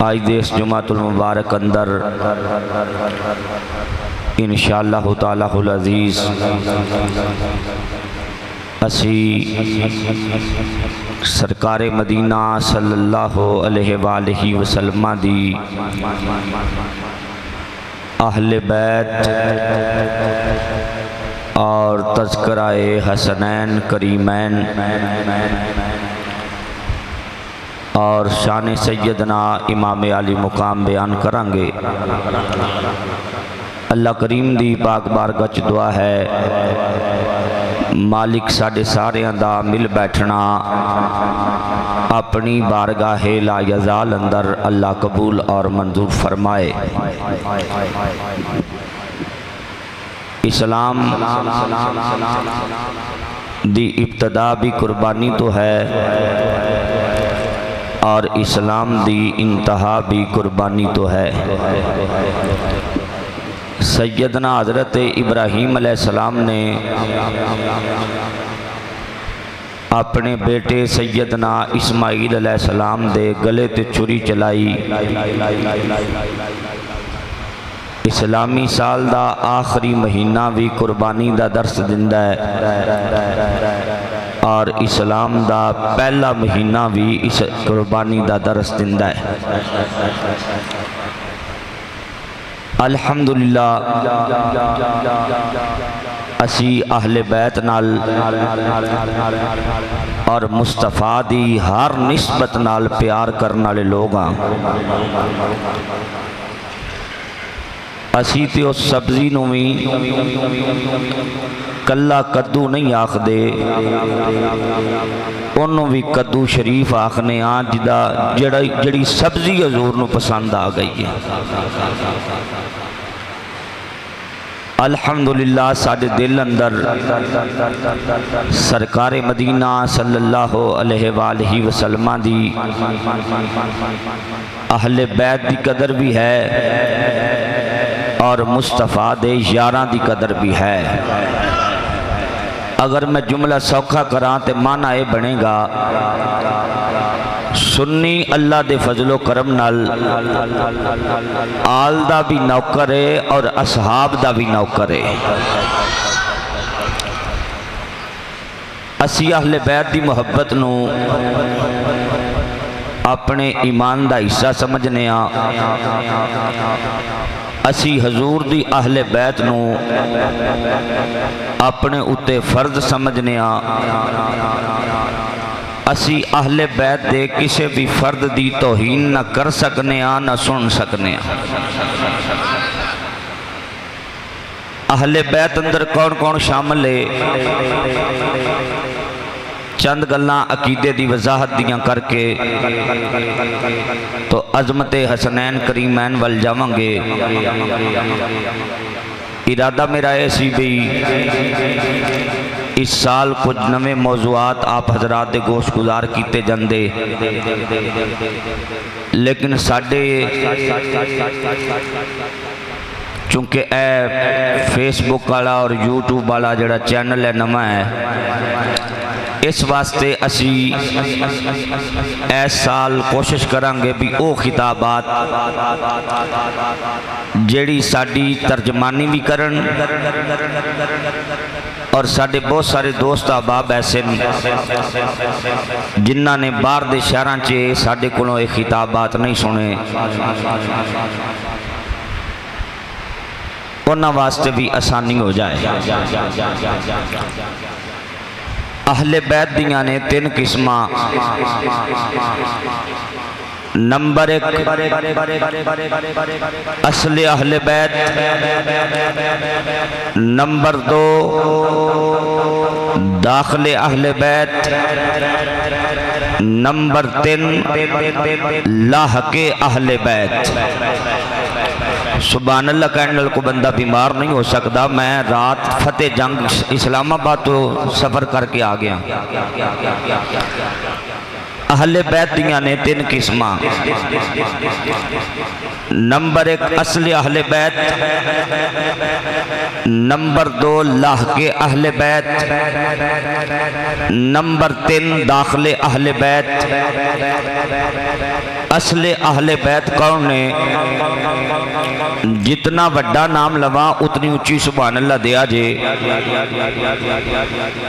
आज दे इस जुमातुल मुबारक अंदर इंशाअल्लाह तालाहुल अज़ीज़ असी सरकारे मदीना सल्लल्लाहु अलैहि वसल्लम दी अहले बैत और तज़किराए हसनैन करीमैन और शान सैयदना इमाम अली मुकाम बयान करांगे। अल्लाह करीम दी पाक बारगाह च दुआ है मालिक साढ़े सारियां दा मिल बैठना अपनी बारगाह ला यज़ाल अंदर अल्लाह कबूल और मंजूर फरमाए। इस्लाम दी इब्तदा भी कुर्बानी तो है और इस्लाम दी इंतहा भी कुर्बानी तो है। सैयदना हज़रत इब्राहीम अलैहिस्सलाम ने अपने बेटे सैयदना इस्माईल अलैहिस्सलाम दे गले ते छुरी चलाई। इस्लामी साल दा आखिरी महीना भी कुर्बानी दा दर्स दिंदा है और इस्लाम दा पहला महीना भी इस कुर्बानी दा दर्स दिंदा है। अल्हम्दुलिल्लाह असी अहले बैत नाल और मुस्तफा दी हर निस्बत नाल प्यार करने वाले लोग हाँ। असी तो उस सब्जी नूं भी कला कद्दू नहीं आखदे, उन्होंने भी कद्दू शरीफ आखने हाँ जिदा जड़ी सब्जी हजूर नूं पसंद आ गई है। अल्हम्दुलिल्लाह साडे दिल अंदर सरकारे मदीना सल्लल्लाहु अलैहि वसल्लम दी अहले बैत दी कदर भी है और मुस्तफ़ा दे यारां दी कदर भी है। अगर मैं जुमला सौखा करा तो माना यह बनेगा सुन्नी अल्लाह दे फजलो करम नाल आल दा भी नौकर है और असहाब दा भी नौकर है। असी अहले बैत दी मुहब्बत नूं अपने ईमान दा हिस्सा समझने असी हजूर दी अहले बैत नूं अपने उत्ते फर्ज समझने असी अहले बैत दे किसी भी फर्द दी तौहीन न कर सकने न सुन सकने। अहले बैत अंदर कौन कौन शामिल है चंद गल्लां अकीदे दी वजाहत दियां करके तो अजमत हसनैन करीमैन वल जावांगे। इरादा मेरा यह सी भी इस साल कुछ नवे मौजूआत आप हजरात दे गोश गुजार किए जाते, लेकिन साडे चूँकि ए फेसबुक वाला और यूट्यूब वाला जड़ा चैनल है नवा है, इस वास्ते असी इस साल कोशिश करांगे भी वो खिताबात जेड़ी साडी तर्जमानी भी करन और साडे बहुत सारे दोस्त अहबाब ऐसे जिन्हों ने बाहर दे शहरां च साडे कोलों ये खिताबात नहीं सुने, उन्हां वास्ते भी आसानी हो जाए। अहले बैत दियां ने तीन किस्मां। नंबर एक असले अहले बैत, नंबर दो दाखिले अहले बैत, नंबर तीन लाहके अहले बैत। सुभान अल्लाह कहने को बंदा बीमार नहीं हो सकता। मैं रात फतेह जंग इस्लामाबाद तो सफ़र करके आ गया। अहले बैत दियां ने तीन किस्म। नंबर एक असली अहले बैत, नंबर दो लाहके अहले बैत, नंबर तीन दाखिले अहले बैत। असले अहले बैत कौन ने? जितना वड्डा नाम लवा उतनी उच्ची सुभान अल्लाह दिया जे।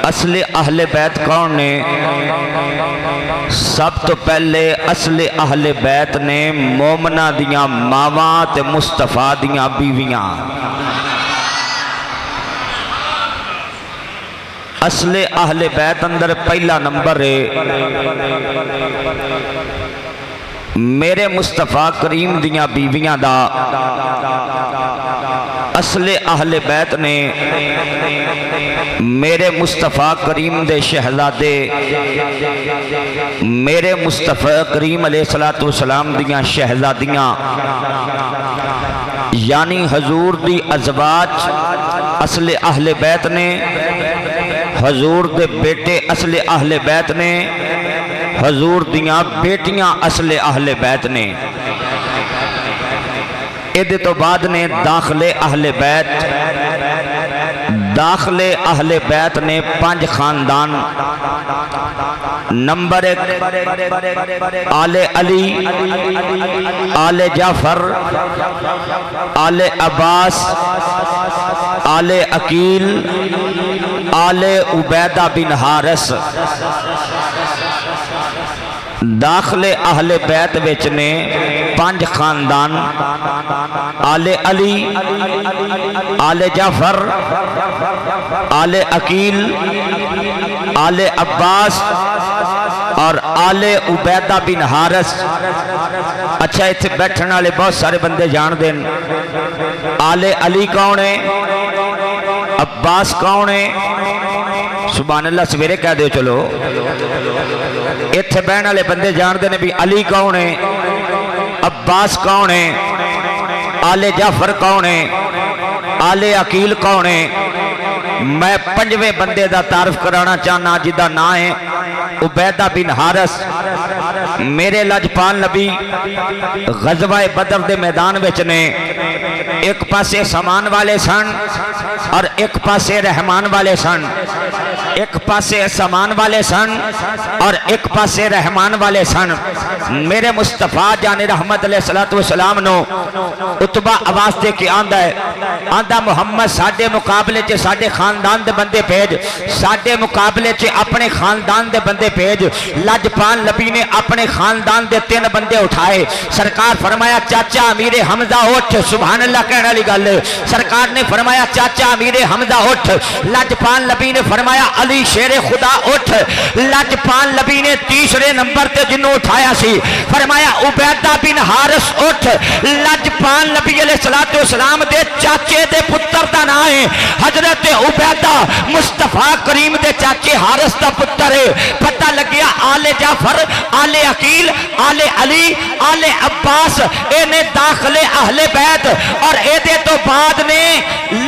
असले अहले बैत कौन ने? सब तो पहले असले अहले बैत ने मोमना दियां मावां ते मुस्तफा दियां बीवियां। असले अहले बैत अंदर पहला नंबर है मेरे मुस्तफा करीम दियां बीवियां दा। असले अहले बैत ने मेरे मुस्तफा करीम दे शहजादे मेरे मुस्तफा करीम अलैहिस्सलातु वस्सलाम दियां शहजादियां यानी हजूर दी अज़वाज असले अहले बैत ने। हजूर दे बेटे असले अहले बैत ने। हजूर दियां बेटियां असले अहले बैत ने। इहदे तो बाद ने दाखले अहले बैत। दाखले अहले बैत ने 5 खानदान। नंबर 1 आले अली, आले जाफर, आले अब्बास, आले अकील, आले उबैदा बिन हारिस। दाखले अहले बैत विच ने 5 खानदान आले अली, आले जाफर, आले अकील, आले अब्बास और आले उबैदा बिन हारिस। अच्छा इत्थे बैठने वाले बहुत सारे बंदे जानते हैं। आले अली कौन है? अब्बास कौन है? सुभान अल्लाह सवेरे कह दो चलो। इत्थे बहन वाले बंदे जानते हैं भी अली कौन है, अब्बास कौन है, आले जाफर कौन है, आले अकील कौन है। मैं 5वें बंदे का तारफ कराना चाहना जिदा ना है उबैदा बिन हारिस। मेरे लजपाल नबी गज़वा बदर के मैदान विच ने। एक पासे समान वाले सन और एक पासे रहमान वाले सन। एक पासे समान वाले सन और एक पासे रहमान वाले सन। मेरे मुस्तफा जाने रहमत अलैहिस्सलातु वस्सलाम नो उतबा आवाज दे के आंदा है, आंदा मुहम्मद साडे मुकाबले च साडे खानदान दे बंदे भेज, साडे मुकाबले च अपने खानदान दे बंदे भेज। लजपाल नबी ने अपने खानदान दे 3 बंदे उठाए। सरकार फरमाया चाचा अमीरे हमजा उठ। सुभान अल्लाह कहने वाली गल। सरकार ने फरमाया चाचा अमीरे हमजा उठ। लजपाल नबी ने फरमाया अली शेरे खुदा उठ। लजपाल नबी ने तीसरे नंबर ते जिन्हों उठाया सी फरमाया उबैदा बिन हारिस उठ। लजपाल नबी अलैहिस्सलातु वस्सलाम दे चाचे दे पुत्र दा नाम है हजरत उबैदा। मुस्तफा करीम दे चाचे हारिस दा पुत्र है। पता लग्या आले जाफर, आले अकील, आले अली, आले अब्बास इन्हें दाखले अहले बैत। और एदे तो बाद ने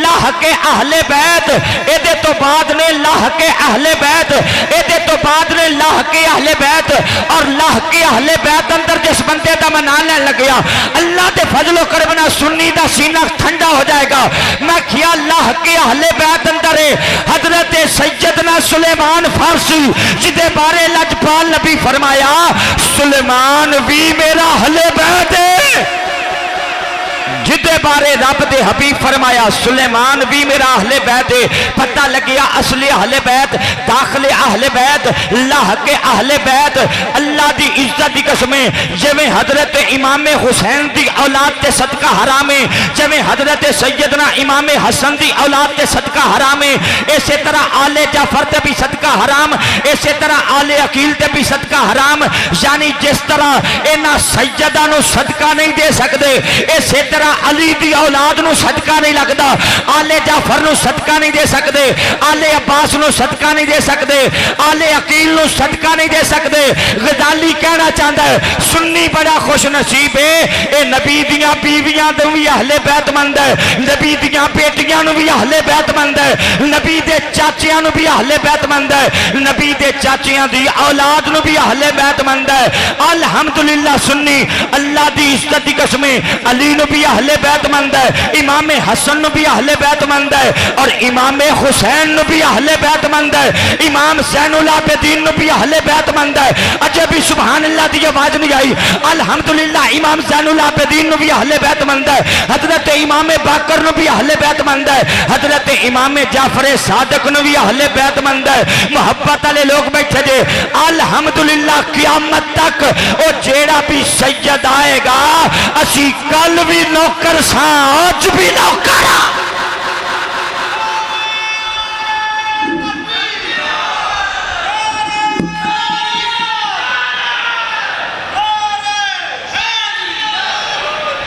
लाह के अहले बैत। एदे तो बाद ने लाह के अहले बैत। एदे तो बाद ने लाह के अहले बैत। और लाह के अहले बैत अंदर जिस बंदे का मैं नाम लेने लग गया अल्लाह के फजलो करबना सुन्नी का सीना ठंडा हो जाएगा। मैं किया लाह के अहले बैत अंदर है हजरत सैयदना सुलेमान फारसी जिदे बारे लजपाल नबी फरमाया सुलेमान भी मेरा अहले बैत है। जिदे बारे रब दे हबीब फरमाया सुलेमान भी मेरा अहले बैत है। पता लगिया असली अहले बैत, दाखले अहले बैत, लाह के अहले बैत। अल्लाह दी इज्जत दी कसमें जिवें हजरत इमाम हुसैन दी औलाद ते सदका हराम है, जिवें हजरत सैयदना इमाम हसन दी औलाद ते सदका हराम है, इसी तरह आले जाफर ते भी सदका हराम, इसी तरह आले अकील ते भी सदका हराम। यानी जिस तरह इन्हां सैयदां नूं सदका नहीं दे सकते इसी तरह अली दी औलाद नूं सदका नहीं लगता। आले जाफर नूं सदका नहीं दे सकते, आले अब्बास नूं सदका नहीं दे सकते, आले अकील नूं सदका नहीं दे सकते। गजाली कहना चाहता है सुन्नी बड़ा खुश नसीब है ये नबी दियां बीवियां नूं भी अहले बैत मंद है, नबी दियां बेटियां नूं भी अहले बैत मंद है, नबी दे चाचियां नूं भी अहले बैत मंद है, नबी दे चाचियां दी औलाद नूं भी अहले बैत मंद है। अल्हम्दुलिल्लाह सुन्नी अल्लाह दी इज्जत दी कसमें अली नूं भी अहले अहले बैत मंद है, इमाम हसन भी अहले बैत मंद है, और इमाम हुसैन भी अहले बैत मंद है, इमाम ज़ैनुल आबिदीन भी अहले बैत मंद है। अजय भी सुभान अल्लाह की आवाज नहीं आई। अल्हम्दुलिल्लाह इमाम ज़ैनुल आबिदीन भी अहले बैत मंद है, हजरत इमाम बाकर भी अहले बैत मंद है, हजरत इमाम जाफर सादिक भी अहले बैत मंद है। मोहब्बत वाले लोग बैठे जे अल्हम्दुलिल्लाह क़यामत तक वो जेड़ा भी सैयद आएगा असी कल भी नौकर सा आज भी नौकर।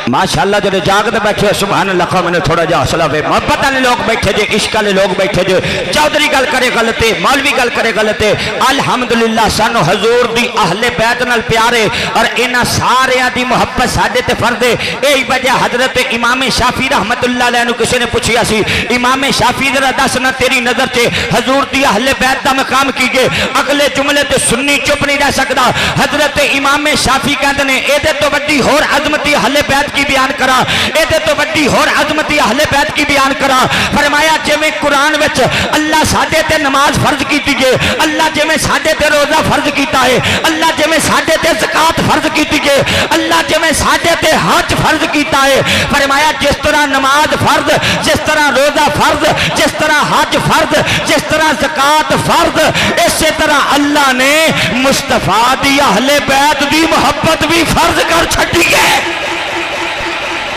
माशाअल्लाह जो जागते बैठे सुभान अल्लाह। मैंने थोड़ा जा हौसला वे मोहब्बत वाले लोग बैठे जे, इश्क वाले लोग बैठे जे। चौधरी गल करे गलत है, मौलवी गल करे गलत है। अल्हम्दुलिल्लाह सानू हजूर दी अहले बैत नाल प्यार है और इन्हां सारियां दी मोहब्बत साडे ते फर्ज है। यही वजह हजरत इमाम शाफी रहमतुल्लाह अलैह नू किसी ने पूछिया सी, इमाम शाफी जरा दस ना तेरी नजर च हजूर दी अहले बैत दा मकाम कीजे। अगले जुमले ते सुन्नी चुप नहीं रह सकता। हजरत इमाम शाफी कहते ने एदे तो वड्डी होर अजमती अहले बैत की बयान करा, एदे तो वड्डी होर अजमती अहले बैत की बयान करा। फरमाया जिवें कुरान विच अल्लाह साडे ते नमाज फर्ज कीती है, अल्लाह जिवें साडे ते रोजा फर्ज कीता है, अल्लाह जिवें साडे ते ज़कात फर्ज कीती है, अल्लाह जिवें साडे ते हज फर्ज कीता है। फरमाया जिस तरह नमाज फर्ज, जिस तरह रोजा फर्ज, जिस तरह हज फर्ज, जिस तरह ज़कात फर्ज, इसी तरह अल्लाह ने मुस्तफा दी अहले बैत दी मोहब्बत भी फर्ज कर छड्डी है।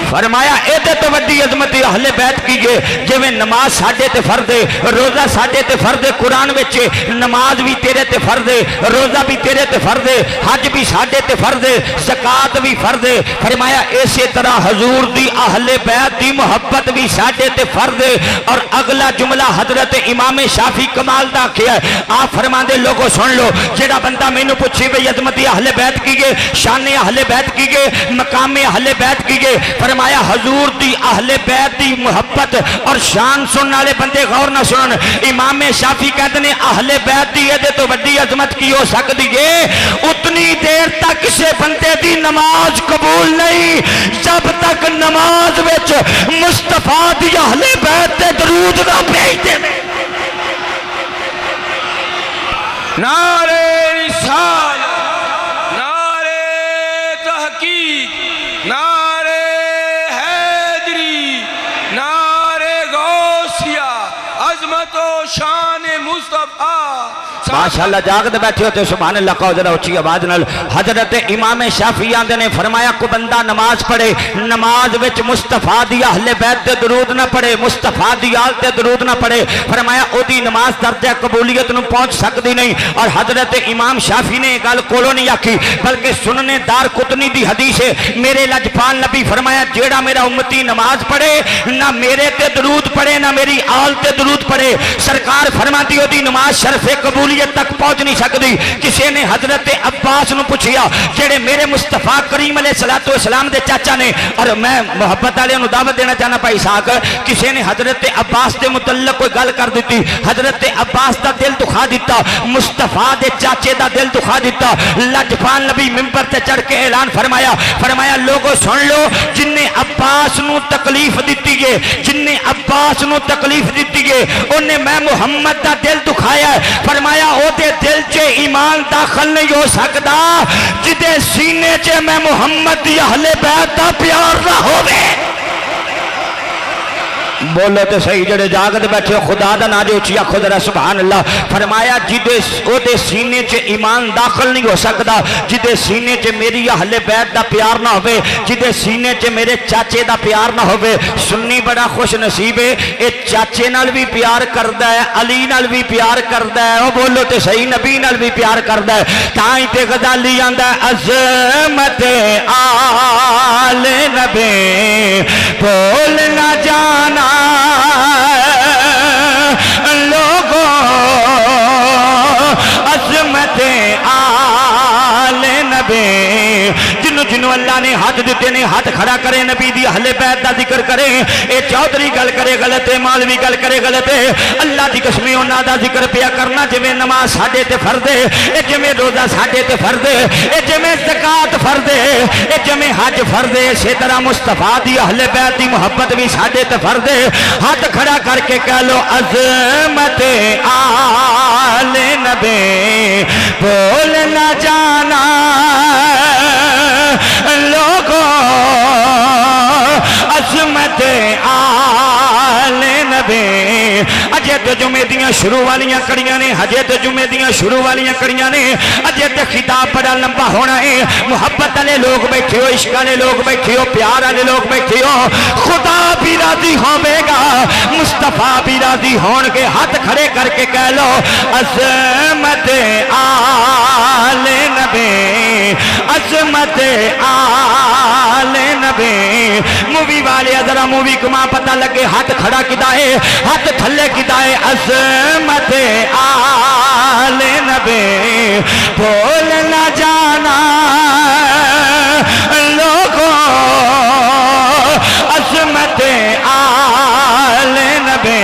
फरमाया एदे तो वड्डी अजमती अहले बैत कीजिए। जिवें नमाज साडे ते फर्ज है, रोजा साडे ते फर्ज है, कुरान विच नमाज भी तेरे ते फर्ज है, रोजा भी तेरे ते फर्ज है, हज भी साडे ते फर्ज है, ज़कात भी फर्ज है। फरमाया इसी तरह हजूर दी अहले बैत दी मोहब्बत भी साडे ते फर्ज है। और अगला जुमला हजरत इमाम शाफी कमाल दा आखिया है। आप फरमांदे लोगों सुन लो, जेड़ा बंदा मैनू पूछे भाई अजमती अहले बैत कीजिए, शान अहले बैत कीजिए, मकाम अहले बैत कीजिए। फरमाया हजूर दी अहले बैत दी मोहब्बत और शान सुनने वाले बंदे गौर ना सुनन। इमाम शाफी कहते ने अहले बैत दी एदे तो वड्डी अजमत की हो सकती है उतनी देर तक किसी बंदे दी नमाज कबूल नहीं जब तक नमाज विच मुस्तफा दी अहले बैत ते दरूद ना भेज दे। नारे रिसालत, नारे तहकीक, नारे हैदरी, नारे गौसिया, अजमत व शान मुस्तफा। माशाअल्लाह जागते बैठे होते सुभान अल्लाह कहो जरा उच्ची आवाज नाल। हजरत इमाम शाफी आंदे ने फरमाया को बंदा नमाज पढ़े, नमाज विच मुस्तफा दी अहले बैत ते दरूद ना पढ़े, मुस्तफा दी आल ते दरूद ना पढ़े, फरमाया ओदी नमाज दर्जा कबूलियत नूं पहुंच सकती नहीं। और हजरत इमाम शाफी ने गल कोलों नहीं आखी बल्कि सुनने दार कुतनी दी हदीस है। मेरे लजपाल नबी फरमाया जेड़ा मेरा उम्मती नमाज पढ़े ना मेरे ते दरूद पढ़े ना मेरी आल ते दरूद पढ़े, सरकार फरमाती ओदी नमाज शरफे कबूलियत तक पहुंच नहीं सकती। किसी ने हजरत अब्बास नूं पूछिया जेड़े मेरे मुस्तफा करीम अलैहिस्सलातु वस्सलाम दे चाचा ने, और मैं मोहब्बत वाले नूं दावत देना चाहना भाई साहब, किसी ने हजरत अब्बास के मुतल्लक कोई गल कर दी, हजरत अब्बास का दिल दुखा दिता, मुस्तफा दे चाचे का दिल दुखा दिता। लजपाल नबी मिंबर ते चढ़ के ऐलान फरमाया, फरमाया लोगों सुन लो जिन्ने अब्बास नूं तकलीफ दी है, जिन्ने अब्बास नूं तकलीफ दी है उन्हें मैं मुहम्मद का दिल दुखाया। फरमाया ओदे दिल च ईमान दाखिल नहीं हो सकता जिदे सीने च मैं मुहम्मद दी अहले बैत दा प्यार ना होवे। बोलो तो सही जड़े जागत बैठे हो खुदा दा नाम उची आखो जरा सुभान अल्लाह। फरमाया जिदे ओदे सीने च ईमान दाखिल नहीं हो सकता जिदे सीने च मेरी अहले बैत दा प्यार ना होवे, जिदे सीने च मेरे चाचे दा प्यार ना होवे। सुन्नी बड़ा खुश नसीब है, ये चाचे नाल भी प्यार करदा है, अली नाल भी प्यार करदा है, ओ बोलो तो सही नबी नाल भी प्यार करदा है। ताई ते गजाली आंदा अज़मत आले नबी बोल ना जाना लोगों अज़मत आले नबी। जिन्हों जिन्हों अल्लाह ने हज दिते ने हाथ खड़ा करे नबी दी अहले बैत दा जिक्र करे ए चौधरी गल करे गलत है मौलवी गल करे गलत है अल्लाह दी कसम उन्हां दा जिक्र पिया करना जिवें नमाज साडे ते फर्ज है ए जिवें रोजा साडे ते फर्ज है ए जिवें ज़कात फर्ज है ए जिवें हज फर्ज है इसे तरह मुस्तफा दी अहले बैत दी मोहब्बत भी साडे ते फर्ज है हाथ खड़ा करके कह लो अज़मत आले नबी बोल ना जाना लोगों अज़मत आले नबी अजे तो जुमे दियां शुरू वालियां कड़ियां ने हजे तो जुमे दियां शुरू वालियां कड़ियां ने अजे तो खिताब बड़ा लंबा होना है मुहब्बत वाले लोग बैठे हो इश्क वाले लोग बैठे हो प्यार वाले लोग बैठे हो खुदा भी राजी होवेगा मुस्तफा भी राजी होंगे हाथ खड़े करके कह लो अज़मत आले नबी अज़मत आले नबी मूवी वाले जरा मूवी को मां पता लगे हाथ खड़ा किदा है हाथ थल्ले किदा है अज़मत आले नबी बोल ना जाना लोगों अज़मत आले नबी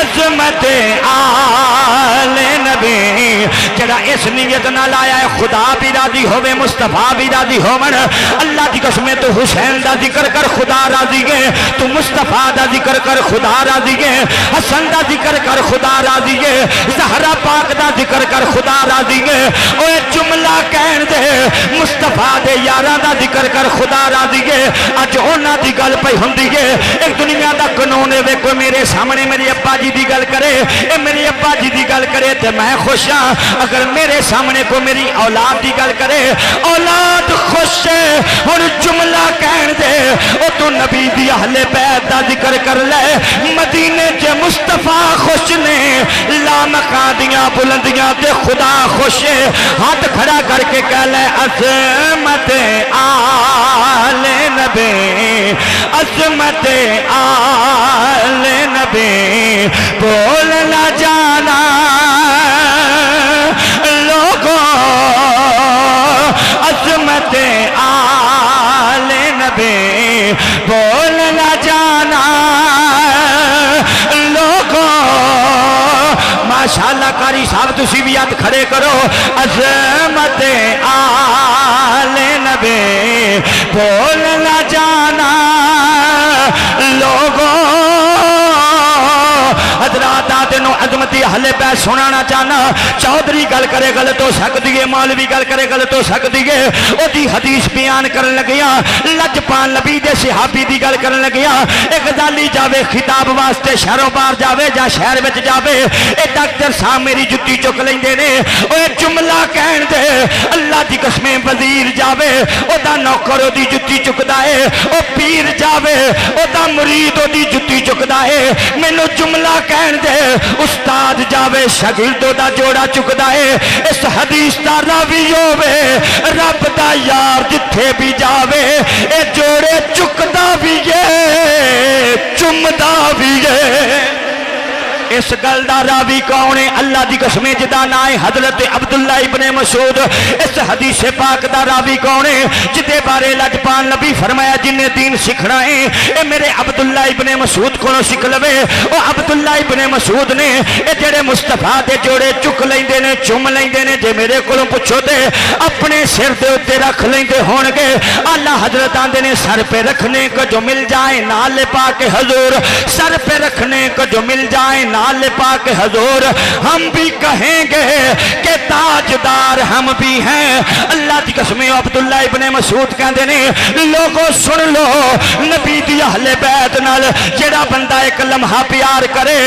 अज़मत आले नबी जरा इस नीयत नाल आया है खुदा भी राजी होवे मुस्तफा भी राजी होवन अल्लाह की कसम तू हुसैन दा जिक्र कर खुदा राजी है तू मुस्तफा दा जिक्र कर खुदा राजी है हसन दा जिक्र कर खुदा राजी है ज़हरा पाक दा जिक्र कर खुदा राजी है ओए जुमला कहन दे मुस्तफा दे यारां दा जिक्र कर खुदा राजी है अज उन्हां दी गल पई हुंदी है एक दुनिया दा कानून है वे कोई मेरे सामने मेरे अब्बा जी दी गल करे ए मेरे अब्बा जी दी गल करे ते मैं खुश हां अगर मेरे सामने कोई मेरी औलाद की गल करे औलाद खुश है हुण जुमला कहन दे ओ तू नबी दी अहले बैत दा जिक्र कर ले मदीने च मुस्तफा खुश ने लामका दियां बुलंदियां ते खुदा खुश है हाथ खड़ा करके कह ले अज़मत आले नबी अज़मत आले नबी बोल ना जाना लोगों अज़मत आले नबी बोल ना जाना लोगों माशाअल्लाह कारी साहब तुसी भी हाथ खड़े करो अज़मत आले नबी बोल ना जाना लोगों हजरात तेनों अजमती अहले बैत सुनाना चाहना चौधरी गल करे गलत हो सकती है मौलवी गल करे गलत हो सकती है ओदी हदीस बयान करन लगिया लजपाल नबी दे सहाबी दी गल करन लगिया एक गजाली जावे खिताब वास्ते शहरों बाहर जावे या शहर विच जावे ए डॉक्टर साहब मेरी जुत्ती चुक लेंदे ने ओए जुमला कहन दे अल्लाह दी कसम वजीर जावे ओदा नौकर ओदी जुत्ती चुकदा है ओ पीर जावे ओदा मुरीद ओदी जुत्ती चुकदा है मैनू जुमला कहन दे उस्ताद जावे शागिर्दों दा जोड़ा चुकदा है इस हदीस दा रावी होवे रब दा यार जिथे भी जावे ए जोड़े चुकदा भी है चुमदा भी है इस गल दा रावी कौन है अल्लाह दी कसम जिदा ना है हजरत अब्दुल्ला इब्ने मसूद इस हदीस पाक दा रावी कौन है जिदे बारे लजपाल नबी फरमाया जिन्हें दीन सीखना है ए मेरे अब्दुल्ला इब्ने मसूद कोलों सीख लवे ओ अब्दुल्ला इब्ने मसूद ने ए जेड़े मुस्तफा दे जोड़े चुक लेंदे ने चुम लेंदे ने जे मेरे कोलों पुछो ते अपने सिर दे उत्ते रख लेंदे होणगे आला हजरत आंदे ने सर पे रखने को जो मिल जाए नाल पाके हजूर सर पे रखने को जो मिल जाए नाल पाके हजूर हम भी कहेंगे कि ताजदार हम भी हैं अल्लाह की कसम अब्दुल्ला इब्ने मसूद कहते ने लोगों सुन लो नबी दी अहले बैत नाल जेड़ा बंदा एक लम्हा प्यार करे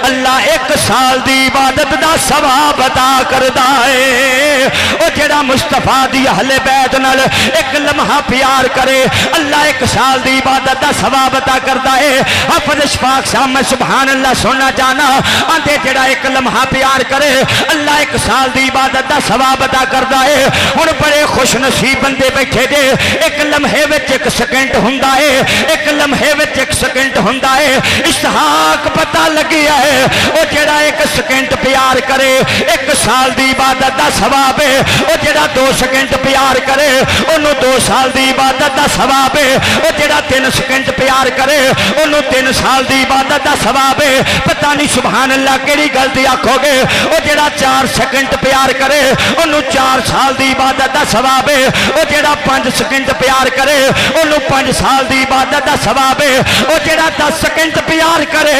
अल्लाह एक साल दी इबादत दा सवाब अता करदा है ओ जेड़ा मुस्तफा दी अहले बैत नाल एक लम्हा प्यार करे अल्लाह एक साल दी इबादत दा सवाब अता करदा है हाफिज इशफाक साहब मैं सुभान अल्लाह सुनना चाहना आंदे जेड़ा एक लम्हा प्यार करे अल्लाह 1 साल की इबादत का सवाब अदा करता है। हुण बड़े खुश नसीब बंदे बैठे जे, एक लम्हे विच 1 सेकंड हुंदा है, एक लम्हे विच 1 सेकंड हुंदा है। इसहाक पता लगिया है वो जेड़ा 1 सेकंड प्यार करे 1 साल की इबादत का सवाब है। वो जेड़ा 2 सेकंड प्यार करे उन्होंने 2 साल की इबादत का सवाब है। वो जेड़ा 3 सेकंड प्यार करे उन्होंने 3 साल की इबादत का सवाब है। पता नहीं सुभान अल्लाह केड़ी गलती आखोगे। वो जेड़ा 4 सेकंड प्यार करे उन्होंने 4 साल की इबादत का सवाब है। वो जेड़ा 5 सेकंड प्यार करे उन्होंने 5 साल की इबादत का सवाब है। वो जेड़ा 10 सेकंड प्यार करे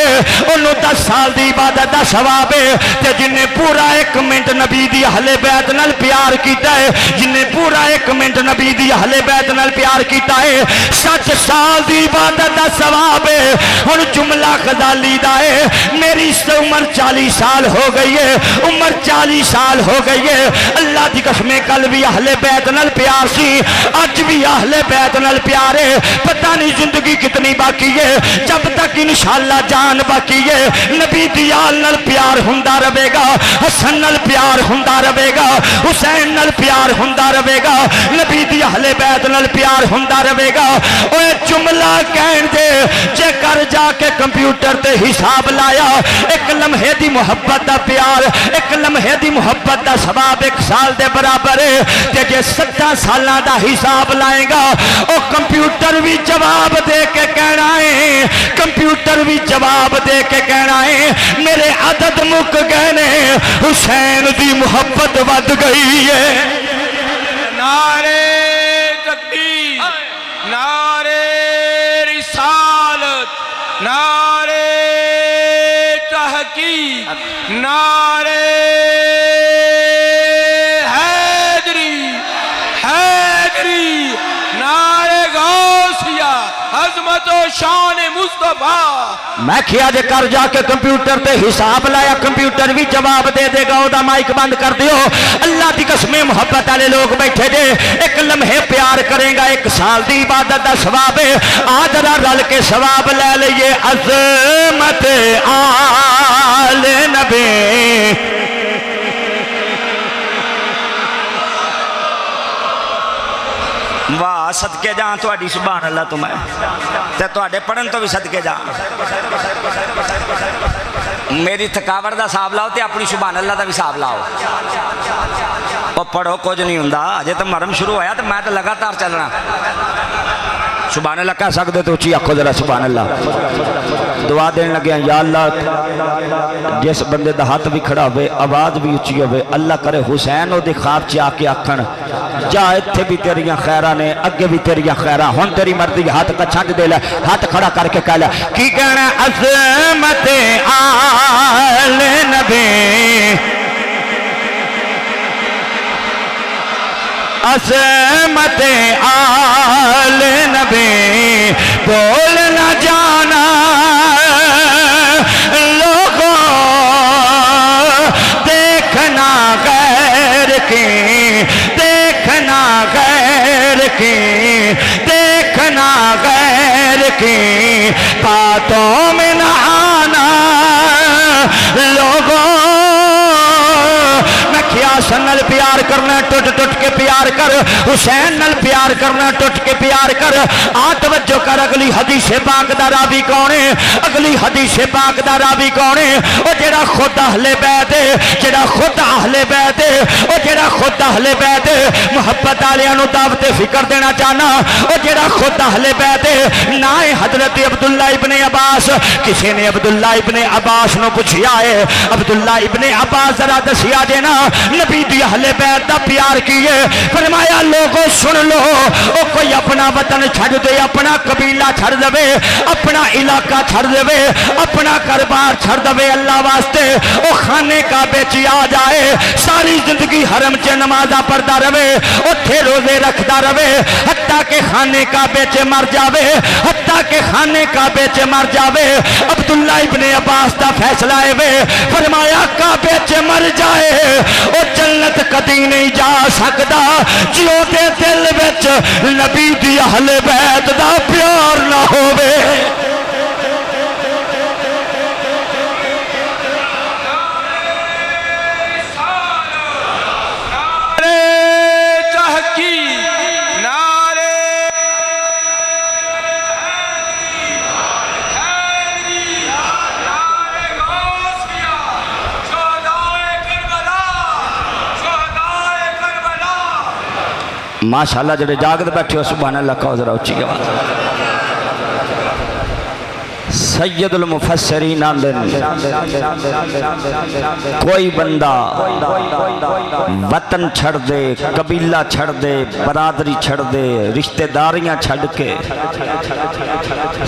उन्होंने 10 साल की इबादत का सवाब है। ते जिन्हें पूरा 1 मिनट नबी दी अहले बैत नाल प्यार कीता है, जिन्हें पूरा 1 मिनट नबी दी अहले बैत नाल प्यार कीता है 60 साल की इबादत का सवाब है। हुण जुमला गजाली दा है मेरी उम्र 40 साल हो गई है, उम्र 40 साल हो गई है। अल्लाह की कसमें कल भी अहले बैत नाल प्यार सी, अज भी अहले बैत नाल प्यार है। पता नहीं जिंदगी कितनी बाकी है, जब तक इंशाअल्लाह जान बाकी है नबी दी आल नाल प्यार हुंदा रहेगा, हसन नाल प्यार हुंदा रहेगा, हुसैन नाल प्यार हुंदा रहेगा, नबी दी अहले बैत नाल प्यार हुंदा रहेगा। ओए जुमला कहन दे जे कर जाके कंप्यूटर ते हिसाब लाया 1 लम्हे दी मुहब्बत दा प्यार 1 लम्हे दी मुहब्बत दा सवाब 1 साल दे बराबर है। ते जे 70 सालां दा हिसाब लाएगा ओ कंप्यूटर भी जवाब दे के कहना है, कंप्यूटर भी जवाब दे के कहना है मेरे अदद मुक गए ने, हुसैन दी मुहब्बत वध गई है। नारे तकबीर, नारे रिसालत, नारे तहकीक, नारे हैदरी, हैदरी, नारे गौसिया, अजमत और शान मुस्तफा। मैं किया जे कर जाके कंप्यूटर ते हिसाब लाया कंप्यूटर भी जवाब दे देगा। ओदा माइक बंद कर दियो। अल्लाह की कसमें मोहब्बत वाले लोग बैठे जे 1 लम्हे प्यार करेगा 1 साल की इबादत का सवाब है। आदरा रल के सवाब ले लिए अज़मत आले नबी। वाह सदके जा तुहाडी सुभान अल्लाह तो मैं ते तुहाडे पढ़न तो भी सदके जा। मेरी थकावट का हिसाब लाओ तो अपनी सुभान अल्लाह का भी हिसाब लाओ। और पढ़ो कुछ नहीं हुंदा, अजे तो मरम शुरू होया तो मैं तो लगातार चलना। सुभान अल्लाह कह सकते तो उची आखो जरा सुभान अल्लाह। दुआ देने लगे या अल्लाह जिस बंदे का हाथ भी खड़ा हो आवाज़ भी उची हो अल्लाह करे हुसैन वो ख्वाब च आके आखन जा इत्थे भी तेरिया खैरा ने अगे भी तेरिया खैरा हुण तेरी मर्जी हाथ का छंड दे लै हाथ खड़ा करके कह लै की कहना अज़मत आले नबी अज़मत आले नबी बोल न जाना लोगों देखना गैर की देखना गैर की देखना गैर की बातों में न आना लोगों। मैं खियासन नल प्यार करना टुट टुट के प्यार कर, हुसैन नल प्यार करना टुट के प्यार कर। आ तवज्जो कर अगली हदीस पाक दा रावी कौन है? अगली हदीस पाक दा रावी कौन है? ओ जेड़ा खुद अहले बैत है, जेड़ा खुद अहले बैत है, ओ जेड़ा खुद अहले बैत है। मुहब्बत वालियां नूं दावत फिक्र देना चाहना ओ जेड़ा खुद अहले बैत है। ना है हजरत अब्दुल्ला इब्ने अब्बास। किसी ने अब्दुल्ला इब्ने अब्बास नूं पुछया है अब्दुल्ला इब्ने अब्बास जरा दसिया जे ना नबी दी अहले बैत दा प्यार की है। फरमाया लोगों सुन लो ओ कोई अपना वतन छड़ दे, अपना कबीला छड़ दे, अपना इलाका छड़ दे, अपना घर-बार छड़ दे अल्लाह वास्ते ओ खाने काबे च आ जाए, सारी जिंदगी हरम च नमाज़ा पढ़ता रहे, उत्थे रोजे रखता रहे, हत्ता के खाने काबे च मर जावे, हत्ता के खाने काबे च मर जावे। अब्दुल्ला इब्ने अब्बास दा फैसला है वे फरमाया काबे च मर जाए ओ जन्नत कदी नहीं जा सकता जो दे दिल विच नबी दी अहले बैत दा प्यार ना होवे। माशाअल्लाह जेडे जागत बैठे हो सुभान अल्लाह कहो जरा उच्ची आवाज़। सैयदुल मुफस्सिरीन आंदे कोई बंदा वतन छड़ दे, कबीला छड़ दे, बरादरी छड़ दे, रिश्तेदारियां छड़ के,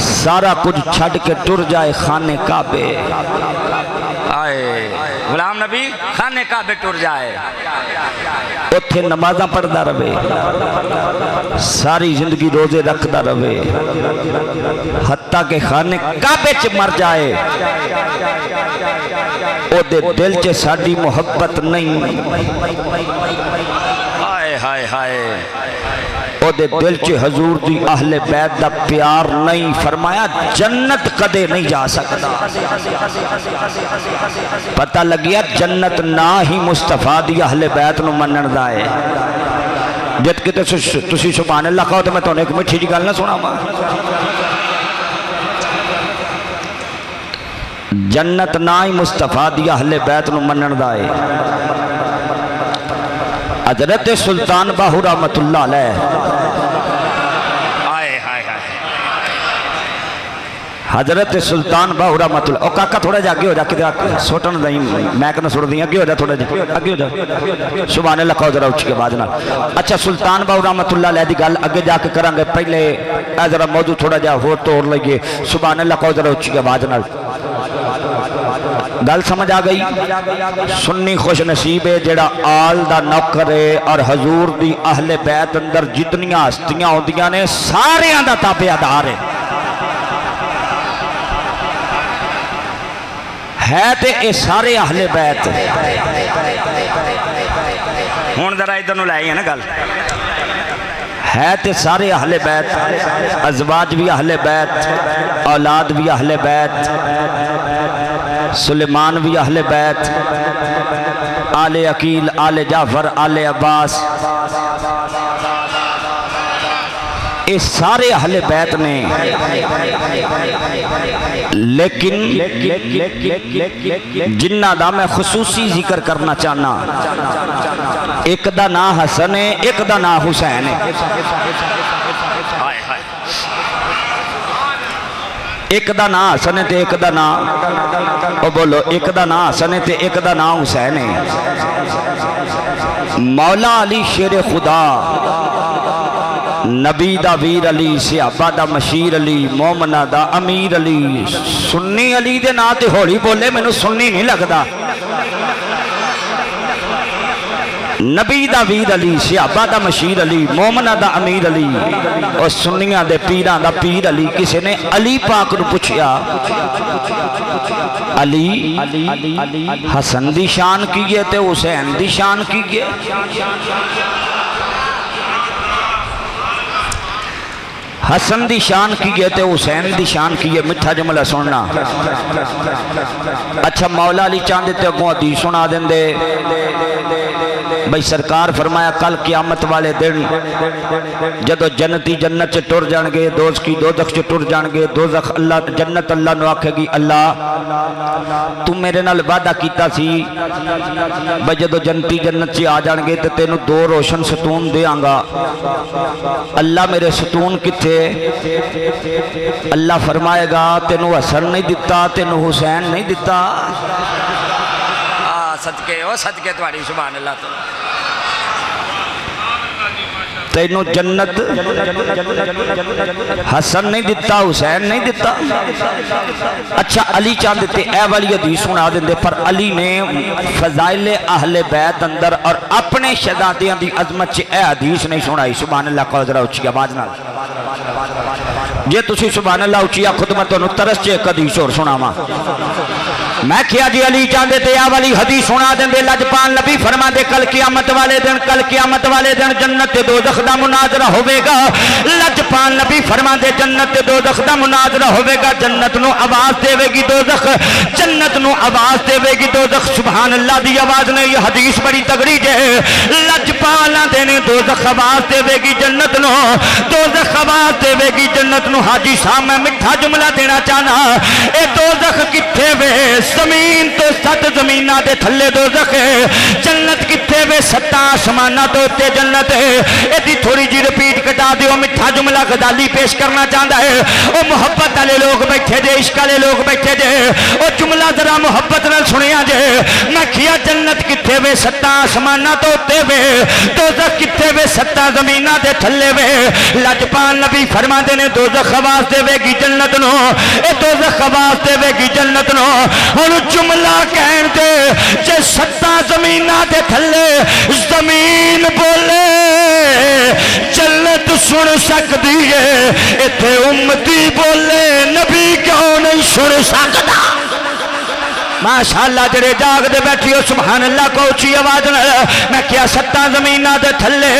सारा कुछ छड़ के टुर जाए खाने काबे। आए गुलाम नबी खाने काबे टुर जाए, उथे नमाज़ां पढ़दा रहे, सारी जिंदगी रोजे रखता रहे, हत्ता के खाने काबे च मर जाए, ओदे दिल च साडी मोहब्बत नहीं। हाय हाय हाय, ओदे दिल च हजूर दी अहले बैत दा प्यार नहीं। फरमाया जन्नत कदे नहीं जा सकता। पता लगिया जन्नत ना ही मुस्तफा दी अहले बैत नूं मनण दा है। जद किते तुसी सुभान अल्लाह कहो तो मैं तुहानू एक मिठी जी गल ना सुणावां। जन्नत ना ही मुस्तफा दी अहले बैत नूं मनण दा है। हजरत सुल्तान बाहू रहमतुल्लाह अलैह, आए हाय हाय, हजरत सुल्तान बाहू रहमतुल्लाह। ओ काका थोड़ा जा आगे हो जा, कि सुटन दई मैं कहना सुट दी, अगे हो जा, थोड़ा जा अगे हो जा। सुभान अल्लाह कहो जरा उच्ची आवाज़ नाल। अच्छा सुल्तान बाहू रहमतुल्लाह अलैह दी गल अगे जाके करांगे, पहले ए जरा मौजू थोड़ा जा होर तोड़ लईए। सुभान अल्लाह कहो जरा उच्ची आवाज़ नाल। गल समझ आ गई। सुन्नी खुश नसीब है जेड़ा आल दा नौकर है और हजूर दी अहले बैत अंदर जितनियां हस्तियां होंदियां ने सारियां दा ताबेदार है ते ये सारे अहले बैत। हुण जरा इधर नूं लै आई है ना गल, है ते सारे अहले बैत, अज़वाज भी अहले बैत, औलाद भी अहले बैत, सुलेमान भी अहले बैत, आले अकील, आले जाफर, आले अब्बास, ये सारे अहले बैत ने। लेकिन जिन्ना दा मैं खुसूसी जिक्र करना चाहना, एक दा ना हसन है, एक दा ना हुसैन है। एक दा ना हसन है ते एक दा ना, ओ बोलो, एक दा ना हसन है ते एक दा ना हुसैन है। मौला अली शेर खुदा, नबी दा वीर अली, सहाबा दा मशीर अली, मोमना दा अमीर अली। सुन्नी अली दे ना ते हौली बोले, मैनू सुन्नी नहीं लगता। नबी दा वीर अली, सहाबा दा मशीर अली, मोमना दा अमीर अली और सुन्नियां दे पीरां दा पीर अली। किसी ने अली पाक नूं पुछया, अली हसन दी शान की है ते हुसैन दी शान की है? हसन दी शान की है तो हुसैन दी शान की है। मिठा जुमला सुनना। अच्छा मौला अली चाहते तो अगों हदीस सुना देंदे भाई सरकार फरमाया कल क़यामत वाले दिन जदों जन्नती जन्नत च टुर जाणगे, दोज़खी दोज़ख च टुर जाणगे, दोज़ख अल्लाह जन्नत अल्लाह नूं आखेगी अल्लाह तू मेरे नाल वादा कीता सी भाई जदों जन्नती जन्नत च आ जाणगे ते तैनूं 2 रोशन सतून देआंगा। अल्लाह मेरे सतून किथे? अल्लाह फरमाएगा तेनू हसन नहीं दिता, तेनू हुसैन नहीं दिता। सदके ओ सदके तुम्हारी सुभान अल्लाह। तो तेनू जन्नत हसन नहीं दिता, हुसैन नहीं दिता। अच्छा अली चाहते थे ए वाली हदीस सुना देंदे, पर अली ने फजाइले अहले बैत अंदर और अपने शहजादियां दी अजमत च ए हदीस नहीं सुनाई। सुभान अल्लाह कहो जरा उच्ची आवाज नाल। जे तुसी सुभान अल्लाह उच्ची आखो तो मैं तुहानू तरस च एक हदीस होर सुनावां। मैं क्या जी अली चाहते थे आ वाली हदीस सुना देंदे। लजपाल नबी फरमाते कल क़यामत वाले दिन, कल क़यामत वाले दिन जन्नत ते दोज़ख दा मुनाजरा होवेगा। लजपाल नबी फरमाते जन्नत ते दोज़ख दा मुनाजरा होवेगा। जन्नत नू आवाज देवेगी दोज़ख, जन्नत नू आवाज देवेगी दोज़ख। सुभान अल्लाह दी आवाज ने ये हदीस बड़ी तगड़ी जे। लजपाल देने दोज़ख आवाज देवेगी जन्नत नू, दोज़ख आवाज देवेगी जन्नत नू। हाजी साहब मैं मिठा जुमला देना चाहना, ए दोज़ख किथे वे जमीन तो 7 जमीना दे थले दोजख है, जन्नत किथे वे 7 आसमाना तो उत्ते जन्नत है। यदि थोड़ी जी रिपीट कटा दियो, मिठा जुमला गजाली पेश करना चाहता है। वो मुहब्बत वाले लोग बैठे जे, इश्क वाले लोग बैठे जे, वो जुमला जरा मुहब्बत नाल सुनिया जे। मैं किया जन्नत किथे वे 7 आसमाना तो उत्ते वे, दोजख किथे वे 7 जमीना दे थले वे। लजपाल नबी फरमाते ने दोजख आवाज देवेगी जन्नत नो, ए दोजख आवाज देवेगी जन्नत नो। हुण जुमला कहण दे जे 7 जमीना दे थले जमीन बोले जन्नत सुन सकदी है, इथे उम्मती बोले नबी क्यों नहीं सुन सकता। माशाअल्लाह जेड़े जागदे बैठियो सुभान अल्लाह को ऊंची आवाज नाल। मैं क्या 7 जमीना दे थले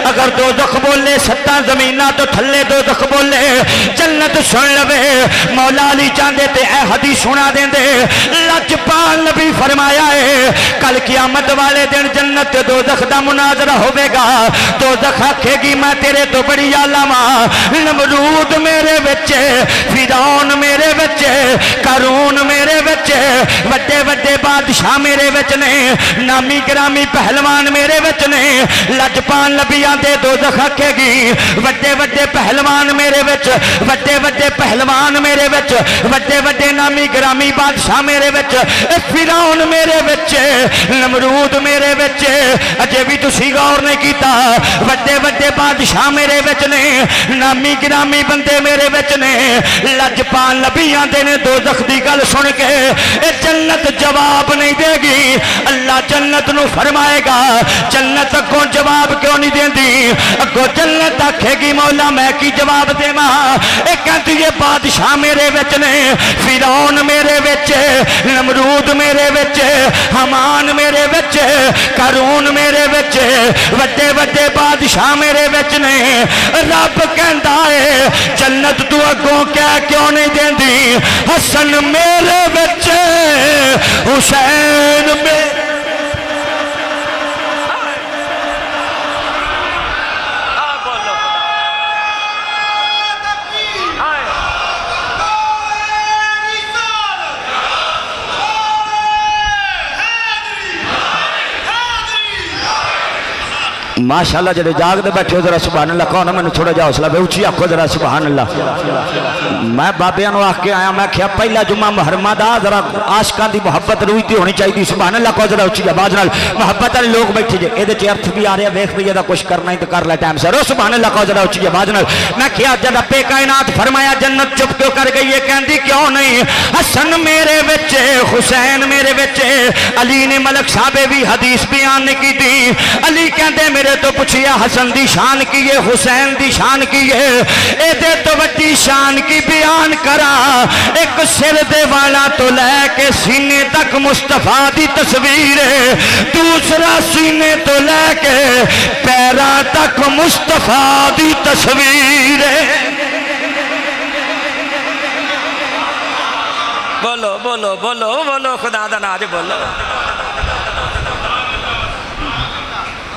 अगर दोजख बोले 7 जमीना तो थले दोजख बोले जन्नत सुन लवे। मौला अली चाहते ते ए हदीस सुना देंदे। लजपाल नबी फरमाया है कल क़यामत वाले दिन जन्नत ते दोजख दा मुनाजरा होवेगा। दोजख आखेगी मैं तेरे तो बड़ी आला वां, नमरूद मेरे विच, फिरौन मेरे विच, कारून मेरे विच, वड्डे वड्डे बादशाह मेरे विच ने, नामी ग्रामी पहलवान मेरे विच ने। लजपाल नबी आंदे दोजख आखेगी वड्डे वड्डे पहलवान मेरे विच, वड्डे वड्डे पहलवान मेरे विच, वड्डे वड्डे नामी ग्रामी बादशाह मेरे विच, फिरौन मेरे विच, नमरूद मेरे विच। अजे भी तुसी गौर नहीं कीता, वड्डे वड्डे बादशाह मेरे विच ने, नामी ग्रामी बंदे मेरे विच ने। लजपाल नबी आंदे ने दोजख दी गल सुन के जन्नत जवाब नहीं देगी। अल्लाह जन्नत नू फरमाएगा जन्नत अगों जवाब क्यों नहीं देंदी। अगों जन्नत आखेगी मौला मैं की जवाब देवां। ये कहती है बादशाह मेरे विच ने, फिरौन मेरे विच, नमरूद मेरे विच, हमान मेरे विच, कारून मेरे विच, वड्डे वड्डे बादशाह मेरे विच ने। रब कहंदा है जन्नत तू अगों क्या क्यों नहीं देंदी। हसन मेरे विच, हुसैन में माशाअल्लाह जरे जागते बैठे हो जरा सुभान अल्लाह कहो ना। मैंने थोड़ा जा हौसला बे उची आखो जरा सुभान अल्लाह। मैं बाबिया आख के आया, मैं क्या पहला जुम्मा मुहर्रमा दा जरा आशकां दी मुहब्बत रूहती होनी चाहिए। सुभान अल्लाह कहो जरा उची आवाज नाल। मुहब्बत वाले लोग बैठे जे, एदे च अर्थ भी आ रहा वेख भी कुछ करना ही तो कर ले टाइम सर। सुभान अल्लाह कहो जरा उची आवाज नाल। मैं क्या जब रब्बे कायनात फरमाया जन्नत चुप क्यों कर गई है, कहंदी क्यों नहीं। हसन मेरे विच, हुसैन मेरे विच। अली ने मलक साहब भी हदीस बयान की दी। अली कहंदे मेरे तो पूछिया हसन दी शान की है, हुसैन दी शान की है, एदे तो वड्डी शान की बयान करा। एक सिर दे वाला तो लैके सीने तक मुस्तफा दी तस्वीर है, दूसरा सीने तो लैके पैरा तक मुस्तफा दी तस्वीर है। बोलो बोलो बोलो बोलो खुदा दा नाज बोलो।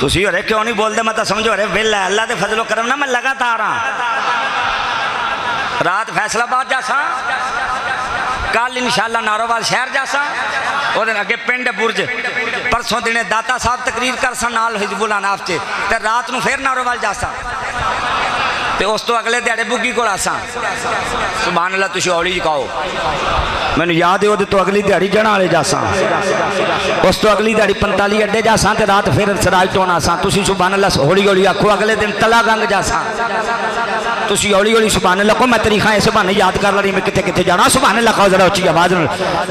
तुसी अरे क्यों नहीं बोलते, मैं तो समझो अरे वेला अल्लाह के फजलो करम ना। मैं लगातार हाँ रात फैसलाबाद जासा, कल इंशाअल्लाह नारोवाल शहर जासा, वो दिन अगे पिंड बुरज, परसों दिने दाता साहब तकरीर करसा नाल हिजबुल अनाफ च, ते रात नूं फिर नारोवाल जासा, ते उस तो अगले दिहाड़े बुग्गी कोल आसा। सुभान अल्लाह तुसी औली जी कहो। मैनू याद है वो तो अगली दिहाड़ी जड़ा वाले जासा, उस तो अगली दिहाड़ी 45 अड्डे जासा, ते रात फिर सराज टोन आसा। तुसी सुभान अल्लाह हौली हौली आखो। अगले दिन तला गंग जासा, तुसी हौली हौली सुभान अल्लाह को। मैं तरीखा इस बहाने याद कर ली मैं कितने कितने जाना। सुभान अल्लाह कहो जरा उच्ची आवाज नाल।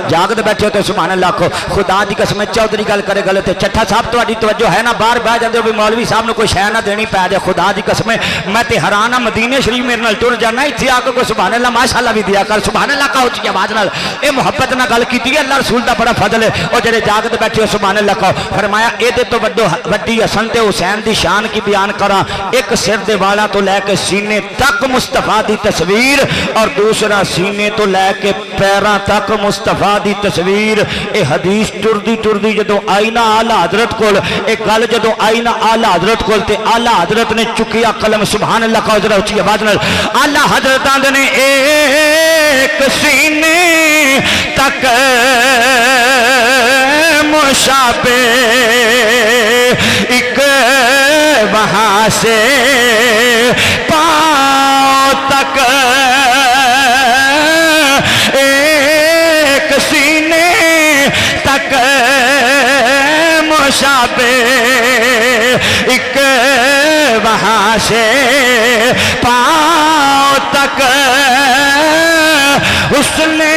जागते बैठे हो तो सुभान अल्लाह को। खुदा की कसम चौधरी गल करे गलत है। चट्ठा साहब तुम्हारी तवज्जो है ना, बाहर बह जाते हो भी मौलवी साहब ने कोई शह ना देनी पै जाए। खुदा की कसम मैं तो हैरान हाँ, मदीने शरीफ मेरे नाल टुर जाना, इत्थे आके कोई सुभान अल्लाह माशाअल्लाह भी दिया कर। सुभान अल्लाह कहो उच्ची आवाज नाल। ये मुहब्बत नाल गल की है, अल्लाह रसूल का बड़ा फजल है। और जेडे जागते बैठे हो सुभान अल्लाह कहो। फरमाया ये तो वड्डी हसन ते हुसैन की शान की बयान करा। एक सिर दे वाला तो लैके सीने तक मुस्तफा दी तस्वीर, और दूसरा सीने तो लैके पैरां तक मुस्तफा दी तस्वीर। ये हदीस टुरदी टुरदी जदों आई ना आला हजरत कोल, एक गल जदों आई ना आला हजरत कोल, ते आला हजरत ने चुकिया कलम। सुभान अल्लाह कहो जरा उच्ची आवाज नाल आला हजरत आंदे ने एक सीने तक मुशाबे एक वहां से पांव तक एक सीने तक मुशाबे एक वहां से पांव तक उसने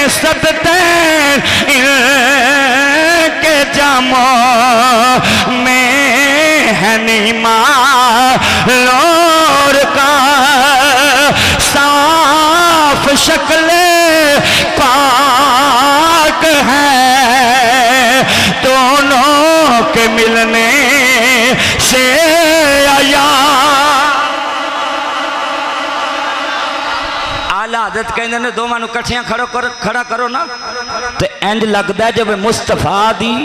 सततैन के जामों में है नीमा लोर का साफ शक्ल पाक है दोनों के मिलने से आया। आला हजरत कहते ने दोवां नूं कट्ठियां खड़ा करो ना ते इंज लगदा है जिवें मुस्तफा दी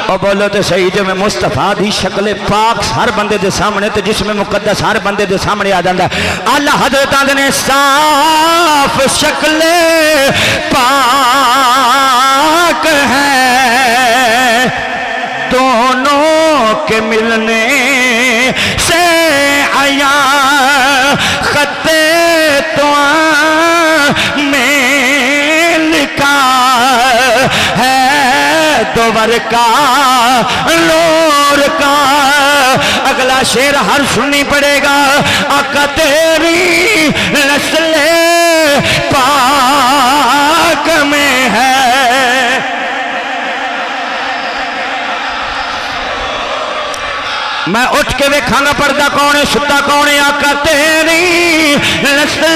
और बोलो तो सही जिवें मुस्तफा दी शक्ल पाक हर बंदे दे सामने ते जिस्म मुकद्दस हर बंदे दे सामने आ जांदा। आला हजरत ने साफ शक्ल पाक है दोनों के मिलने से आया खत्ते तो में लिखा है दोवर का लोर का। अगला शेर हर सुननी पड़ेगा आका तेरी नस्ल पाक में है। मैं उठ के वेखांगा पर्दा कौन है सुता कौन है आका तेरी नस्ल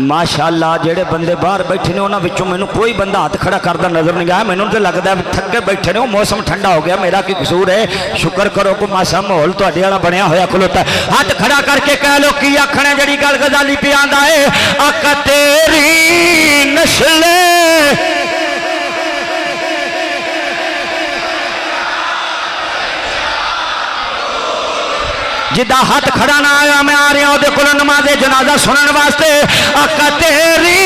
माशाअल्लाह जेड़े बंदे बाहर बैठे ने उन्होंने विचों मैनू कोई बंदा हाथ खड़ा करता नजर नहीं आया। मैनू तो लगता है थके बैठे ने मौसम ठंडा हो गया मेरा की कसूर है। शुक्र करो को मासा माहौल तुहाडे वाला बनया होया खलोता हाथ खड़ा करके कह लो की आखना जड़ी गल गजाली पे आंदा है आका तेरी नस्ल जिदा हाथ खड़ा ना आया मैं आ रहा वो को नमाजे जनाजा सुनने वास्ते आका तेरी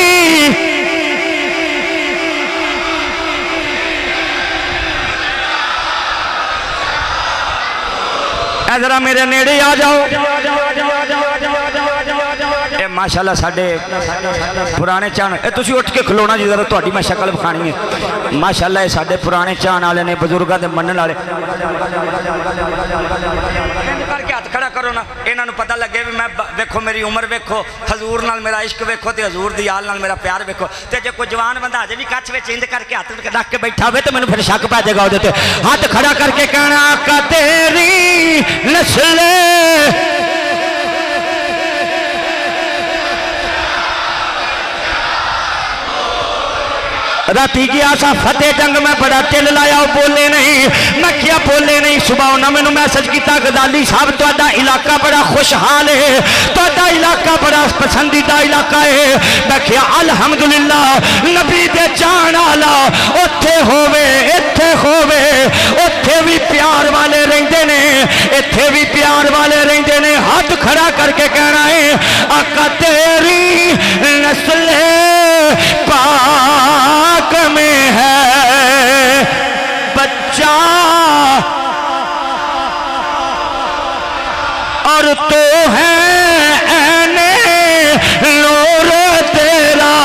जरा मेरे नेड़े आ जाओ। माशाअल्लाह साडे पुराने चाण तुसीं उठ के खलोना जी जरा तुहाडी मैं शक्ल विखानी है। माशाअल्लाह साडे पुराने चाण वाले ने बजुर्गों के मनण वाले करके हाथ खड़ा करो ना इन्हां नूं पता लगे भी मैं वेखो मेरी उम्र वेखो हजूर नाल मेरा इश्क वेखो ते हजूर दी आल नाल मेरा प्यार वेखो। ते जे कोई जवान बंदा अजे भी कच्छ विच इंज करके हाथ रख के बैठा होवे तो मैनूं फिर शक पै जाएगा उहदे ते। हाथ खड़ा करके कहना आका तेरी नस्ल राती गया सा फतेह जंग में बड़ा चिल लाया बोले नहीं मैं क्या बोले नहीं। सुबह उन्हें मैनू मैसेज किया गजाली साहब तुहाडा इलाका बड़ा खुशहाल है तुहाडा इलाका बड़ा पसंदीदा इलाका है। मैं क्या अलहमदुलिल्लाह नबी दे जान वाला उत्थे होवे इत्थे होवे उत्थे भी प्यार वाले रहिंदे ने इत्थे भी प्यार वाले रहिंदे ने। हाथ खड़ा करके कहना है आका तेरी नस्ल पाक में है बच्चा और तो है ऐने नूर तेरा।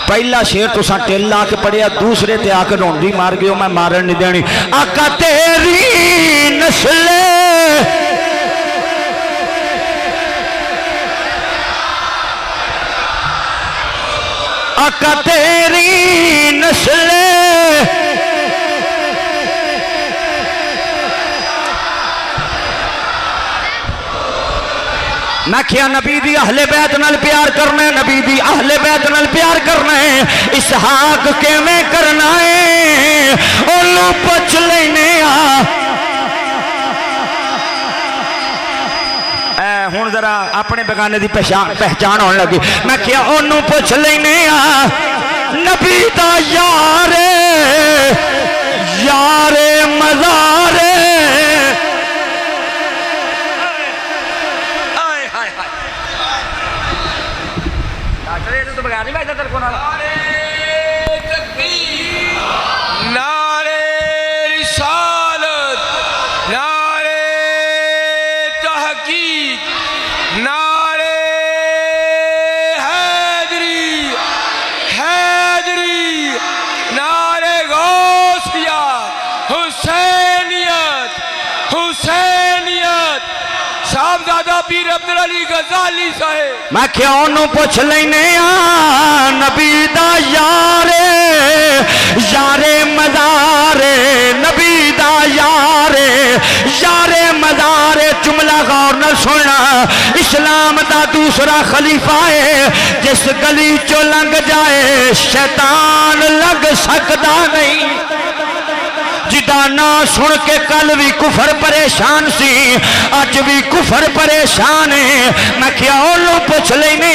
पहला शेर तुसा टिल आके पढ़िया दूसरे ते आके रौंदी मार गए मैं मारन नहीं देनी। आका तेरी नस्ल आका तेरी नस्ल मैं क्या नबी दी अहले बैत नाल प्यार करना है नबी दी अहले बैत नाल प्यार करना है। इसहाक किवें करना है ओनू पुछ लेने आ। हुण हुण जरा अपने बेगाने की पहचान होने लगी। मैं क्या ओनू पुछ लेने नबी दा यारे यारे मज़ारे तो बगानी भाई तेरे को नारे रिसालत, नारे तहकीक, नारे हैदरी हैदरी, नारे गौसिया, हुसैनियत हुसैनियत, साहबजादा पीर अब्दुल अली गजाली साहेब। मैं क्यों नू पुछ लेने नबी दा यारे यारे मज़ारे नबी दा यारे यारे मज़ारे। जुमला गौर न सुनना, इस्लाम दा दूसरा खलीफा है जिस गली चो लंघ जाए शैतान लग सकता नहीं। जिदा ना सुन के कल भी कुफर परेशान सी, अज भी कुफर परेशान है। मैं क्या ओनू पुछ लेने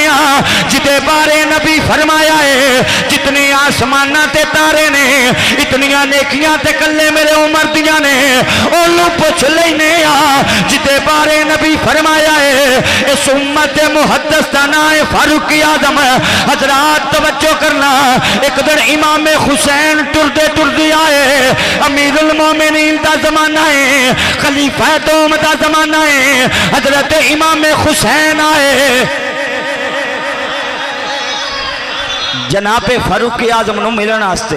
जिदे बारे नबी फरमाया है जितने आसमाना ते तारे ने इतनियां नेकियां ते कल्ले मेरे उमर दियां ने। ओनू पुछ लेने जिदे बारे नबी फरमाया है इस उम्मत दे मुहद्दिस दा नाम है फारूक आजम। हजरात तवज्जो करना, एक दिन इमाम हुसैन टुरदे टुरदे आए। अमीरुल मोमिनीन दा जमाना है, खलीफा दोम दा जमाना है। हजरत इमाम हुसैन आए जनाबे फारूक आजम नूं मिलण वास्ते।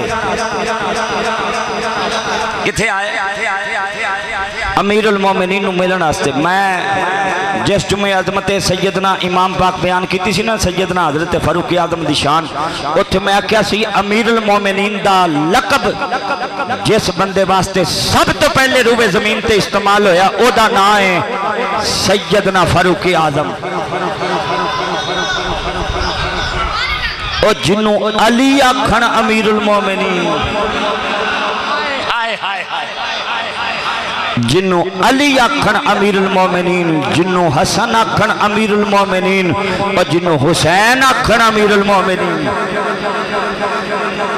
किथे आए अमीरुल मोमिनीन नूं मिलण वास्ते। मैं जिस जुमे अजमत सैयदना इमाम पाक बयान की सी ना सैयदना हजरत फारूक आजम दी शान, उत्थे मैं आख्या सी अमीरुल मोमिनीन दा लकब जिस बंदे वास्ते सब तो पहले रूबे जमीन ते इस्तेमाल होया ओदा नाम है सैयदना फारूक आजम। ओ जिन्नू अली आखण अमीरुल मोमिनीन, जिन्नू अली आखण अमीरुल मोमिनीन, जिन्नू हसन आखण अमीरुल मोमिनीन और जिन्नू हुसैन आखण अमीरुल मोमिनीन।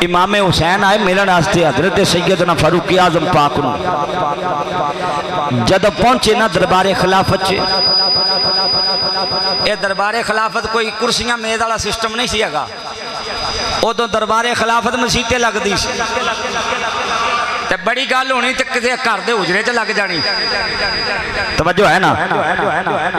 इमाम हुसैन आए मिलने वास्ते हजरत सैयदना फारूक आजम पाक नूं। जब पहुंचे ना दरबारे खिलाफत च, ये दरबारे खिलाफत कोई कुर्सियां मेज वाला सिस्टम नहीं सी हैगा। उदों दरबारे खिलाफत मसीते लगती सी ते बड़ी गल होनी तो किसी घर के उजरे च लग जानी। तवज्जो है ना।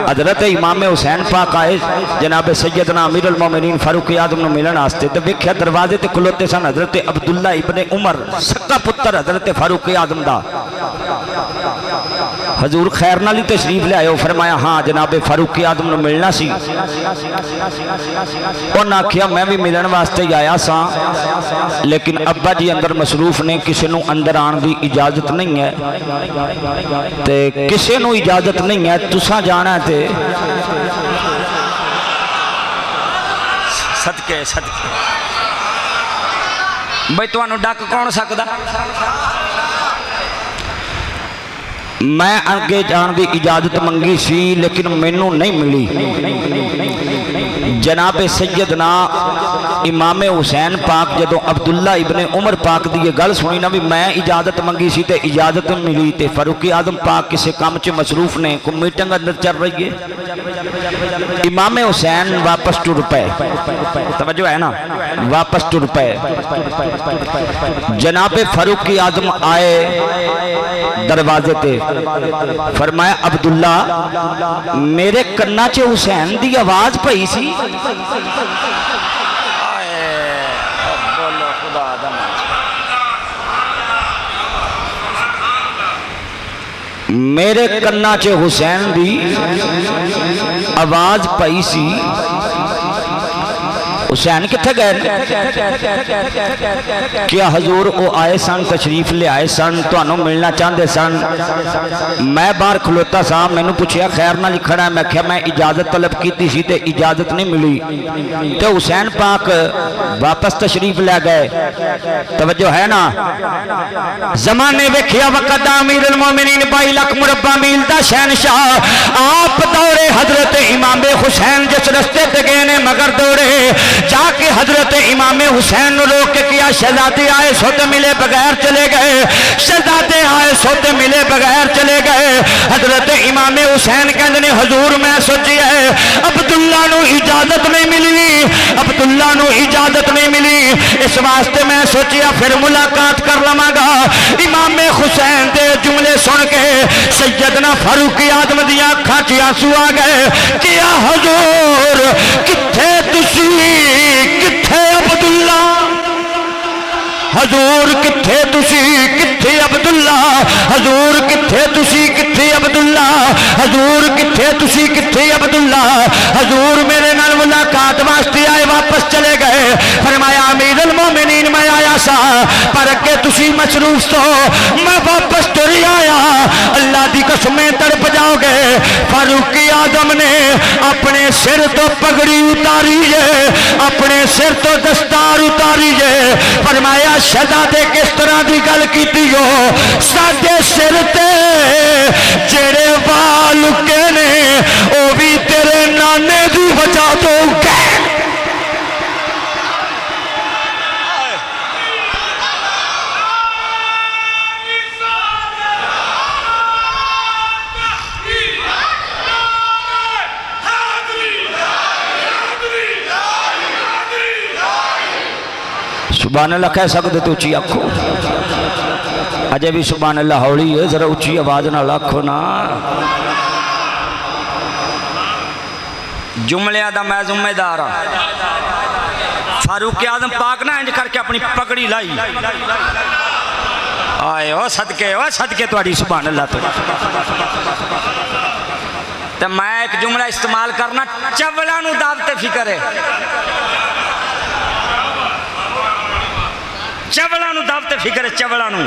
हजरत इमाम हुसैन पाक आए जनाब सैयदना अमीरुल मोमिनीन फारूक आजम नूं मिलण वास्ते ते वेख्या दरवाजे ते खलोते सन हजरत अब्दुल्ला इब्ने उमर सक्का पुत्र हजरत फारूक आजम दा। हजूर खैर नाल ही तशरीफ ले आयो। फरमाया हाँ जनाब फारूक आजम नूं मिलना सी। उन्हें आख्या मैं भी मिलन वास्ते ही आया सा, लेकिन अब्बा जी अंदर मसरूफ ने, किसी नूं अंदर आने की इजाजत नहीं है ते किसी नूं इजाजत नहीं है। तुसां जाना है ते सदके सदके बई तुहानूं डक कौन सकदा। मैं अगे जाने की इजाजत मंगी सी लेकिन मैनू नहीं मिली। जनाब सैयदना इमाम हुसैन पाक जदों अब्दुल्ला इब्ने उमर पाक की यह गल सुनी ना भी मैं इजाजत मंगी सी ते इजाजत मिली ते फारूक आजम पाक किसी काम च मसरूफ ने, कोई मीटिंग अंदर चल रही है। इमाम हुसैन वापस टुर पे, तवज्जो है ना, वापस टुर पे। जनाब फारूक आजम आए दरवाजे ते, फरमाया अब्दुल्ला मेरे कन्ना च हुसैन की आवाज पई सी। मेरे कन्ना च हुसैन की आवाज पई सी हुसैन किथे गए? क्या हजूर वो आए सन, तशरीफ ले आए सन, तुहानू मिलना चाहते सन। मैं बाहर खलोता सा, मैनू पूछया खैर ना लिखना है। मैं क्या मैं इजाजत तलब की सी ते इजाजत नहीं मिली, तो हुसैन पाक वापस तशरीफ ले गए। तवज्जो है ना? जमाने वेखिया वक़्त अमीरुल मोमिनीन 22 लाख मुरब्बा मील दा शहनशाह आप दौरे हजरत इमामे हुसैन जिस रस्ते ते गए ने मगर दौड़े जाके हजरत इमामे हुसैन नु रोक के किया शहजादे आए सोते मिले बगैर चले गए, शहजादे आए सोते मिले बगैर चले गए। हजरत इमामे हुसैन कहते ने हजूर मैं सोची है अब्दुल्ला नु इजाजत नहीं मिली, अब्दुल्ला नु इजाजत नहीं मिली, इस वास्ते मैं सोचिया फिर मुलाकात कर लवांगा। इमामे हुसैन दे जुमले सुन के सैयदना फारूक आजम दी अखां च आंसू आ गए। क्या हजूर किथे तुसी, किथे अब्दुल्ला, हजूर किथे तुसी, किथे अब्दुल्ला, हजूर किथे तुसी, किथे अब्दुल्ला, हजूर किथे तुसी, किथे अब्दुल्ला। हजूर मेरे नाल मुलाकात वास्ते आए वापस चले गए। फरमाया अमीरुल मोमिनीन मैं आया सा पर अगे तुसी मसरूफ तो मैं वापस तुर आया। अल्लाह दी कसमें तड़प जाओगे। फारूक आजम ने अपने सिर तो पगड़ी उतारी है, अपने सिर तो दस्तार उतारी है। फरमाया शहजादे किस तरह की गल की हो, साडे सिर ते जेड़े वाल उगे ने वो भी तेरे नाने की वजह तो उगे। सुभान अल्लाह कह सकते तो उची आखो, अजय भी सुभान अल्लाह हौली है, जरा उची आवाज नाल आखो ना। जुमलिया दा मैं जिम्मेदार हाँ। फारूक आजम पाक ना इंज करके अपनी पगड़ी लाई आए ओ सदके तुहाडी सुभान अल्लाह तो मैं एक जुमला इस्तेमाल करना, चवला नू दावते फिकर है, चवला नू दावते फिकर है, चवला नू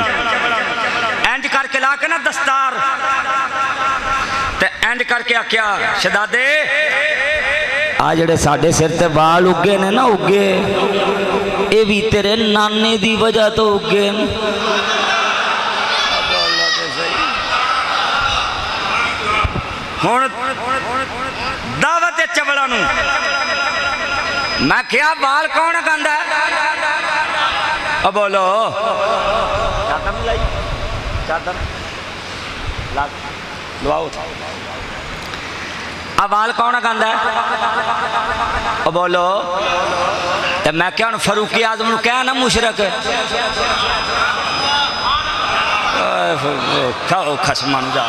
इंज करके ला के ना दस्तार ते इंज करके आख्या शहजादे आ जेड़े साडे सिर ते वाल उगे ने ना उगे ये भी तेरे नाने दी वजह तो उगे। हुण दावत है चवला नू। मैं क्या बाल कौन गांदा है? अब बोलो चादर नहीं लाई, चादर लवाओ। अब बाल कौन गांदा है? अब बोलो तो मैं क्या फारूक आजम नू कह ना मुशरक खाओ खसमा जा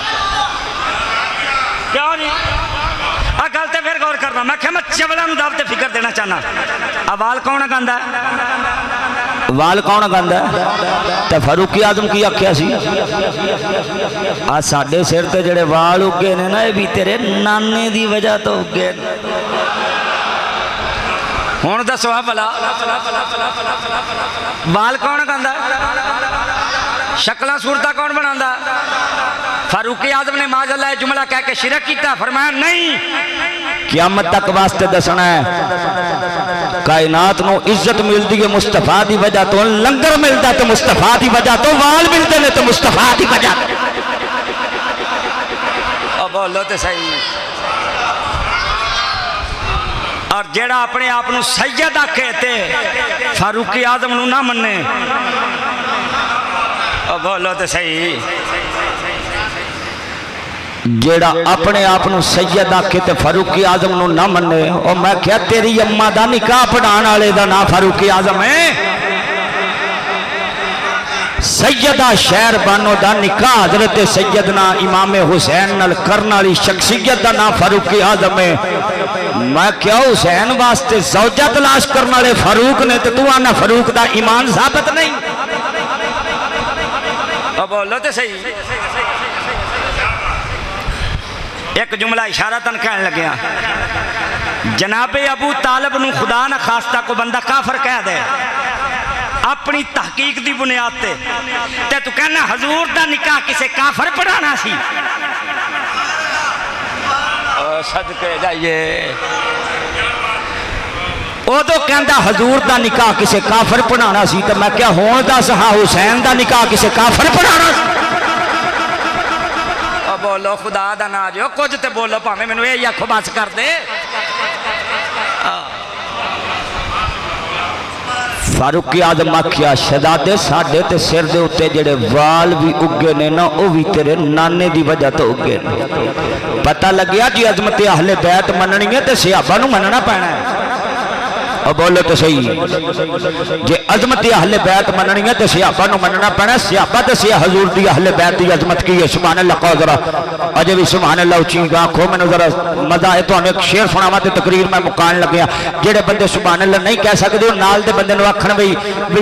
क्यों नहीं आ गल ते फिर गौर करना। मैं क्या मैं चवला नू दावते फिकर देना चाहना। अब बाल कौन गांदा है? वाल कौन गांदा है? तो फारूक आजम की आख्या सी आ साडे सिर ते जेड़े वाल उगे ने ना ये भी तेरे नाने दी वजह तो उगे। हुण दसो भला वाल कौन गांदा? शक्लां सूरतां कौन बनांदा? फारूक आजम ने माज़अल्लाह जुमला कह के शिरक किया। फरमाया नहीं, क़यामत तक वास्ते दसना है कायनात नू इज्जत मिलती है मुस्तफा की वजह तो, लंगर मिलता तो मुस्तफा की वजह तो, वाल मिलते हैं तो मुस्तफा की वजह। बोलो तो सही। और जेड़ा अपने आप नू सैयद आखे ते फारूक आजम नू ना मन्ने, बोलो तो सही। जेड़ा अपने आप नू सैयद आखे ते फारूक आजम नू ना मन्ने, और मैं क्या तेरी अम्मा दा निकाह पढ़ाने वाले दा ना फारूक आजम है? सैयदा शहर बानो दा निकाह हजरत सैयदना इमाम हुसैन नाल करने वाली शख्सियत दा ना फारूक आजम है। मैं क्या हुसैन वास्ते ज़ौजा तलाश करने वाले फारूक ने, तो तू आना फारूक दा ईमान साबित नहीं। बोलो तो सही। एक जुमला इशारा तन कहन लगे जनाबे अबू तालब नू खुदा ना खास्ता को बंदा काफर कह दे अपनी तहकीक की बुनियाद ते तू कहना हजूर का निकाह किसे काफर पढ़ाना सी। सदके जाइए उदो कहता हजूर का निकाह किसे काफर पढ़ाना सी तो मैं क्या हुण दस हाँ हुसैन का निकाह किसे काफर पढ़ाना सी। बोलो खुदा दा ना जो कुछ तो बोलो भावें मैनू यही आखो बस कर दे। फारूक आजम आखिया शहजादे साडे ते सिर दे उत्ते जेड़े वाल भी उगे ने ना वो भी तेरे नाने दी वजह तो उगे ने। पता लग्या जी अजमत अहले बैत मननी है तो सहाबा नू मनना पैना है। और बोलो तो सही जे अजमत अहले बैत मननी है तो सहाबा नू मनना पैना। सहाबा दसिया हजूर दी अहले बैत दी अजमत की है। सुभान अल्लाह कहो जरा अजे भी सुभान अल्लाह उची आखो। मैंने जरा मजा है तो एक शेर सुनावा तो तकरीर मैं मुकान लग्या। जेड़े बंदे सुभान अल्लाह नहीं कह सकते नाल दे बंदे नू आखण भी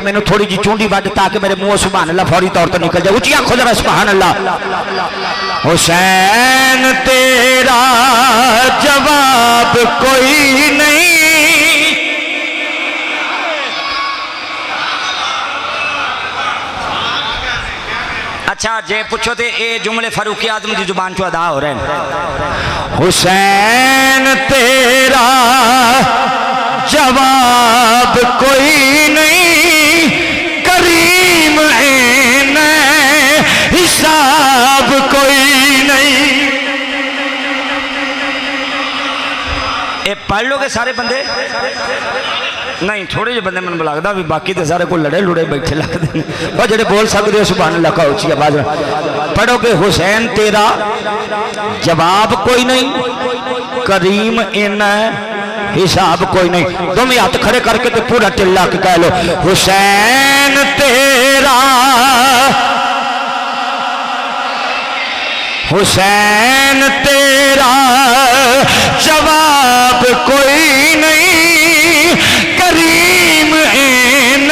मैनू थोड़ी जी चूंडी वज ताकि मेरे मुंह सुभान अल्लाह फौरी तौर पर निकल जाए। उची आखो जरा सुभान अल्लाह। हुसैन तेरा जवाब कोई नहीं। अच्छा जे पूछो तो ये जुमले फारूक आजम की जुबान चो अदा हो रहे हैं। हुसैन तेरा जवाब कोई नहीं करीम है हिसाब कोई नहीं। ये पढ़ लोगे सारे बंदे नहीं थोड़े जे बंदे मैं लगता भी बाकी तो सारे को लड़े लुड़े बैठे लगते हैं। और जेडे बोल सकते हो सुभान अल्लाह का उची आवाज पढ़ोगे। हुसैन तेरा जवाब कोई नहीं करीम इन हिसाब कोई नहीं। तुम हाथ खड़े करके तो पूरा टिल्ला के कह लो हुसैन तेरा हुसैन तेरा जवाब कोई नहीं करीम इन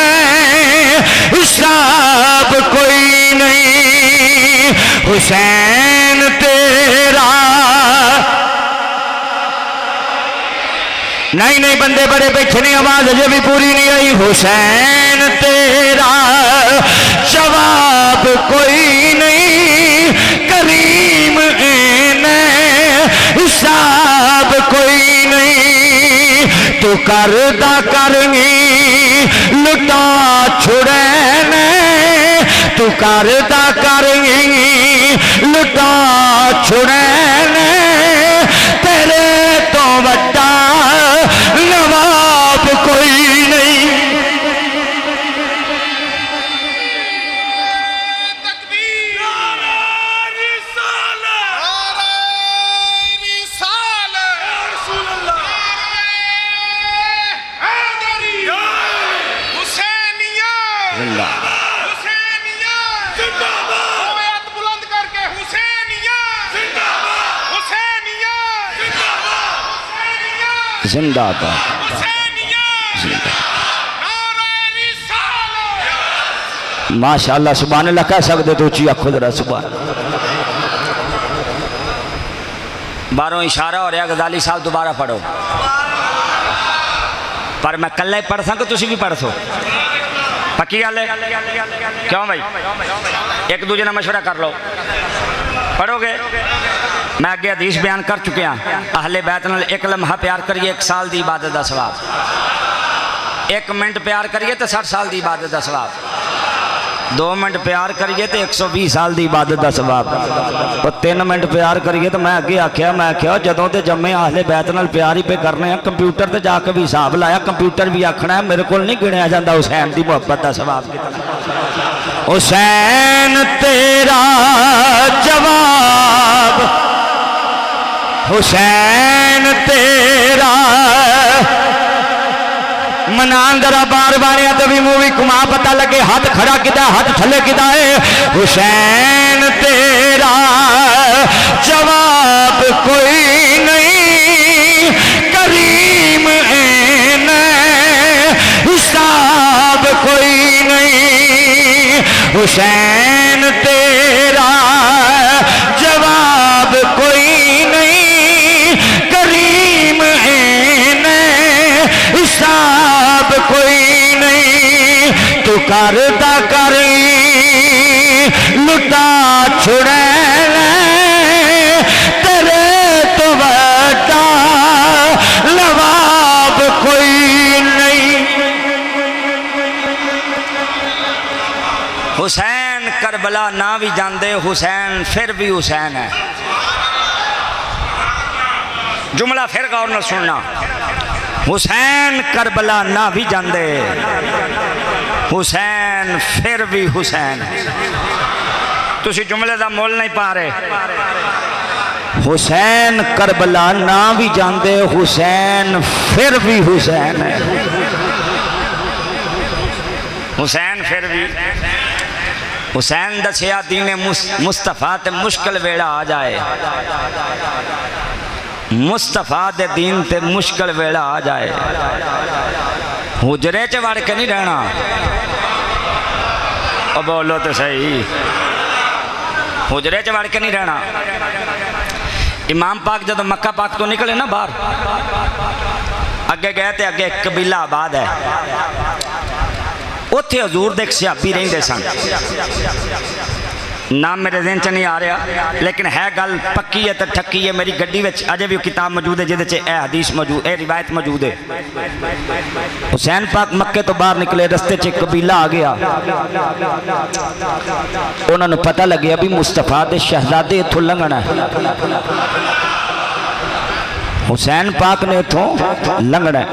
हिसाब कोई नहीं। हुसैन तेरा नहीं नहीं बंदे बड़े बैठे नहीं आवाज अजे भी पूरी नहीं आई। हुसैन तेरा जवाब कोई नहीं करीम इन हिसाब कोई नहीं। तू करदा करनी लुटा छुड़ैने तू करदा करनी लुटा छुड़ैने तेरे तो वड्डा नवाब कोई नहीं। जिंदाबाद माशाअल्लाह सुभान अल्लाह कह सकते तो उची आखो जरा सुभान। बारों इशारा हो रहा गजाली साहब दोबारा पढ़ो पर मैं कल ही पढ़ सक तुम भी पढ़ सो पक्की गल है क्यों भाई एक दूजे ने मशवरा कर लो पढ़ोगे। मैं अगे हदीस बयान कर चुकिया अहले बैत नाल एक लम्हा प्यार करिए 1 साल की इबादत का सवाब 1 मिनट प्यार करिए तो 60 साल की इबादत का सवाब 2 मिनट प्यार करिए तो 120 साल की इबादत का सवाब और 3 मिनट प्यार करिए तो मैं अगे आख्या मैं आख्या जदों तो जम्मे अहले बैत नाल प्यार ही पे करने कंप्यूटर से जाके भी हिसाब लाया कंप्यूटर भी आखना है मेरे को नहीं गिणिया जाता हुसैन की मुहब्बत का सवाब। हुसैन तेरा जवाब हुसैन तेरा मनान जरा बार बार तो भी मूवी घुमा पता लगे हाथ खड़ा किदा हाथ थले किदा है। हुसैन तेरा जवाब कोई नहीं करीम इन हिसाब कोई नहीं। हुसैन तेरा जवाब कोई नहीं करीम इन करदा करी लुटा छुड़ैन तेरे तो बड़ा नवाब कोई नहीं। हुसैन करबला ना भी जाते हुसैन फिर भी हुसैन है। जुमला फिर गौर न सुनना, हुसैन करबला ना भी जाते हुसैन फिर भी हुसैन है। तुसी जुमले का मोल नहीं पा रहे। हुसैन करबला ना भी जाते हुसैन फिर भी हुसैन है। हुसैन फिर भी हुसैन दसिया दीने मुस्तफा ते मुश्किल वेड़ा आ जाए, मुस्तफा दे दीन ते मुश्किल वेड़ा आ जाए, हुजरे च वड़ के नहीं रहना। ओ बोलो तो सही, हुजरे च वड़ के नहीं रहना। इमाम पाक जब मक्का पाक तो निकले ना बाहर, अगे गए तो अगे एक कबीला आबाद है, उत्थे हजूर दे एक सहाबी रहिंदे सन। नाम मेरे ज़हन च नहीं आ रहा, लेकिन है गल पक्की है तो ठक्की है। मेरी गड्डी में अजे भी किताब मौजूद है जिहदे च हदीस मौजूद, ए रिवायत मौजूद है। हुसैन पाक मक्के तो बाहर निकले, रस्ते च एक कबीला आ गया। उन्होंने पता लगे भी मुस्तफा दे शहजादे इथों लंघना है, हुसैन पाक ने इथों लंघना है।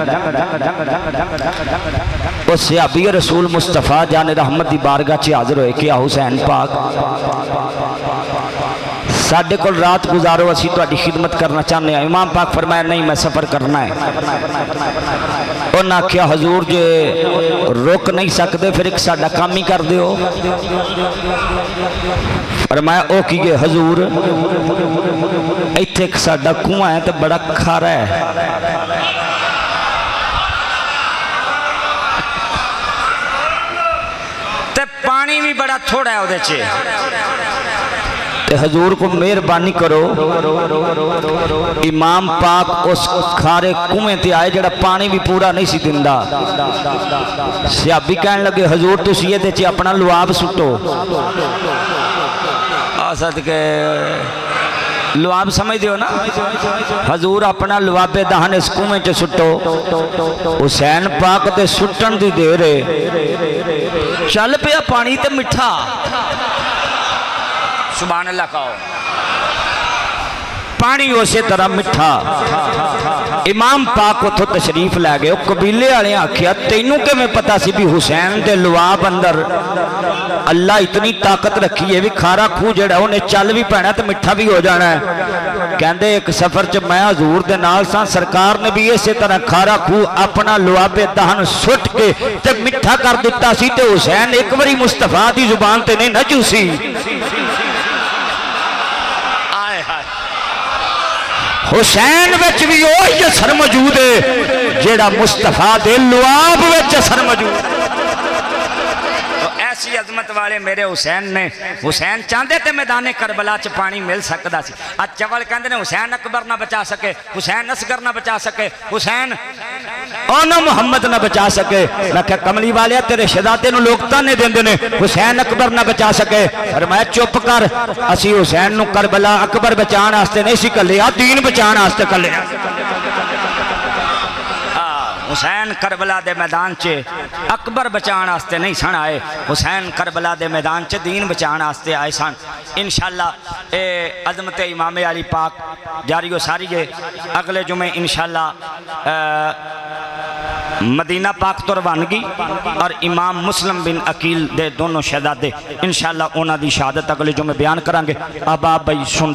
उस सहाबी रसूल मुस्तफा जाने रहमत की बारगाह च हाजिर होए कि हुसैन पाक साढ़े को रात गुजारो, असी तुहाडी खिदमत करना चाहते हैं। इमाम पाक फरमाया नहीं, मैं सफ़र करना है। उन्हें आख्या हजूर जे रुक नहीं सकते फिर एक साडा काम ही कर दिओ। फरमाया ओ की गए हजूर, इत्थे एक साडा कुआं है तो बड़ा खारा है, ते पानी भी बड़ा थोड़ा है उहदे च, ते हजूर को मेहरबानी करो। इमाम पाक उस खारे कुएं ते आए जड़ा पानी भी पूरा नहीं सी दिंदा। सहाबी कहन लगे हजूर तुसी इहदे च अपना लुआब सुटो। सदके लुआब समझ दियो ना, हजूर अपना लुआबे दहन इस कुएं च सुटो। हुसैन पाक ते सुटन दी देर है, चल पिया पानी ते मिठा। सुभान अल्लाह कहो। पानी उस तरह मिठा। इमाम पाक उतो तशरीफ लै गए। कबीले वाले आख्या तेनू किवें पता सी भी हुसैन दे लुआब अंदर अल्लाह इतनी ताकत रखी है भी खारा खूह जड़ा उन्हें चल भी पैना तो मिठा भी हो जाना है। कहते एक सफर च मैं हजूर दे नाल सा, सरकार ने भी इस तरह खारा खूह अपना लुआबे दहन सुट के ते मिठा कर दिता सी, ते हुसैन एक बारी मुस्तफा दी जुबान ते नहीं न चूसी। हुसैन विच भी वही असर मौजूद है जेड़ा मुस्तफा दे लुआब विच असर मौजूद। तो ऐसी अजमत वाले मेरे हुसैन ने, हुसैन चाहते थे मैदान करबला च पानी मिल सकता सी। आज चवल कहते हैं हुसैन अकबर ना बचा सके, हुसैन असगर ना बचा सके, हुसैन ओना मुहम्मद ना बचा सके। मैं क्या कमली वाले तेरे शहजादे नूं लोग ताने देंदे ने, हुसैन अकबर ना बचा सके। पर मैं चुप कर, असी हुसैन नूं करबला अकबर बचाने वास्ते नहीं सी कल्लिया, दीन बचाने वास्ते कल्लिया। हुसैन करबला दे मैदान च अकबर बचाने वास्ते नहीं सन आए, हुसैन करबला दे मैदान च दीन बचाने वास्ते आए सन। इंशाअल्लाह ए अजमत इमाम अली पाक जारी हो सारी है। अगले जुमे इंशाअल्लाह मदीना पाक तो रवानगी और इमाम मुस्लिम बिन अकील दे दोनों शहजादे इंशाअल्लाह उन्हां दी शहादत अगले जुमे बयान करांगे। अब आप भाई सुन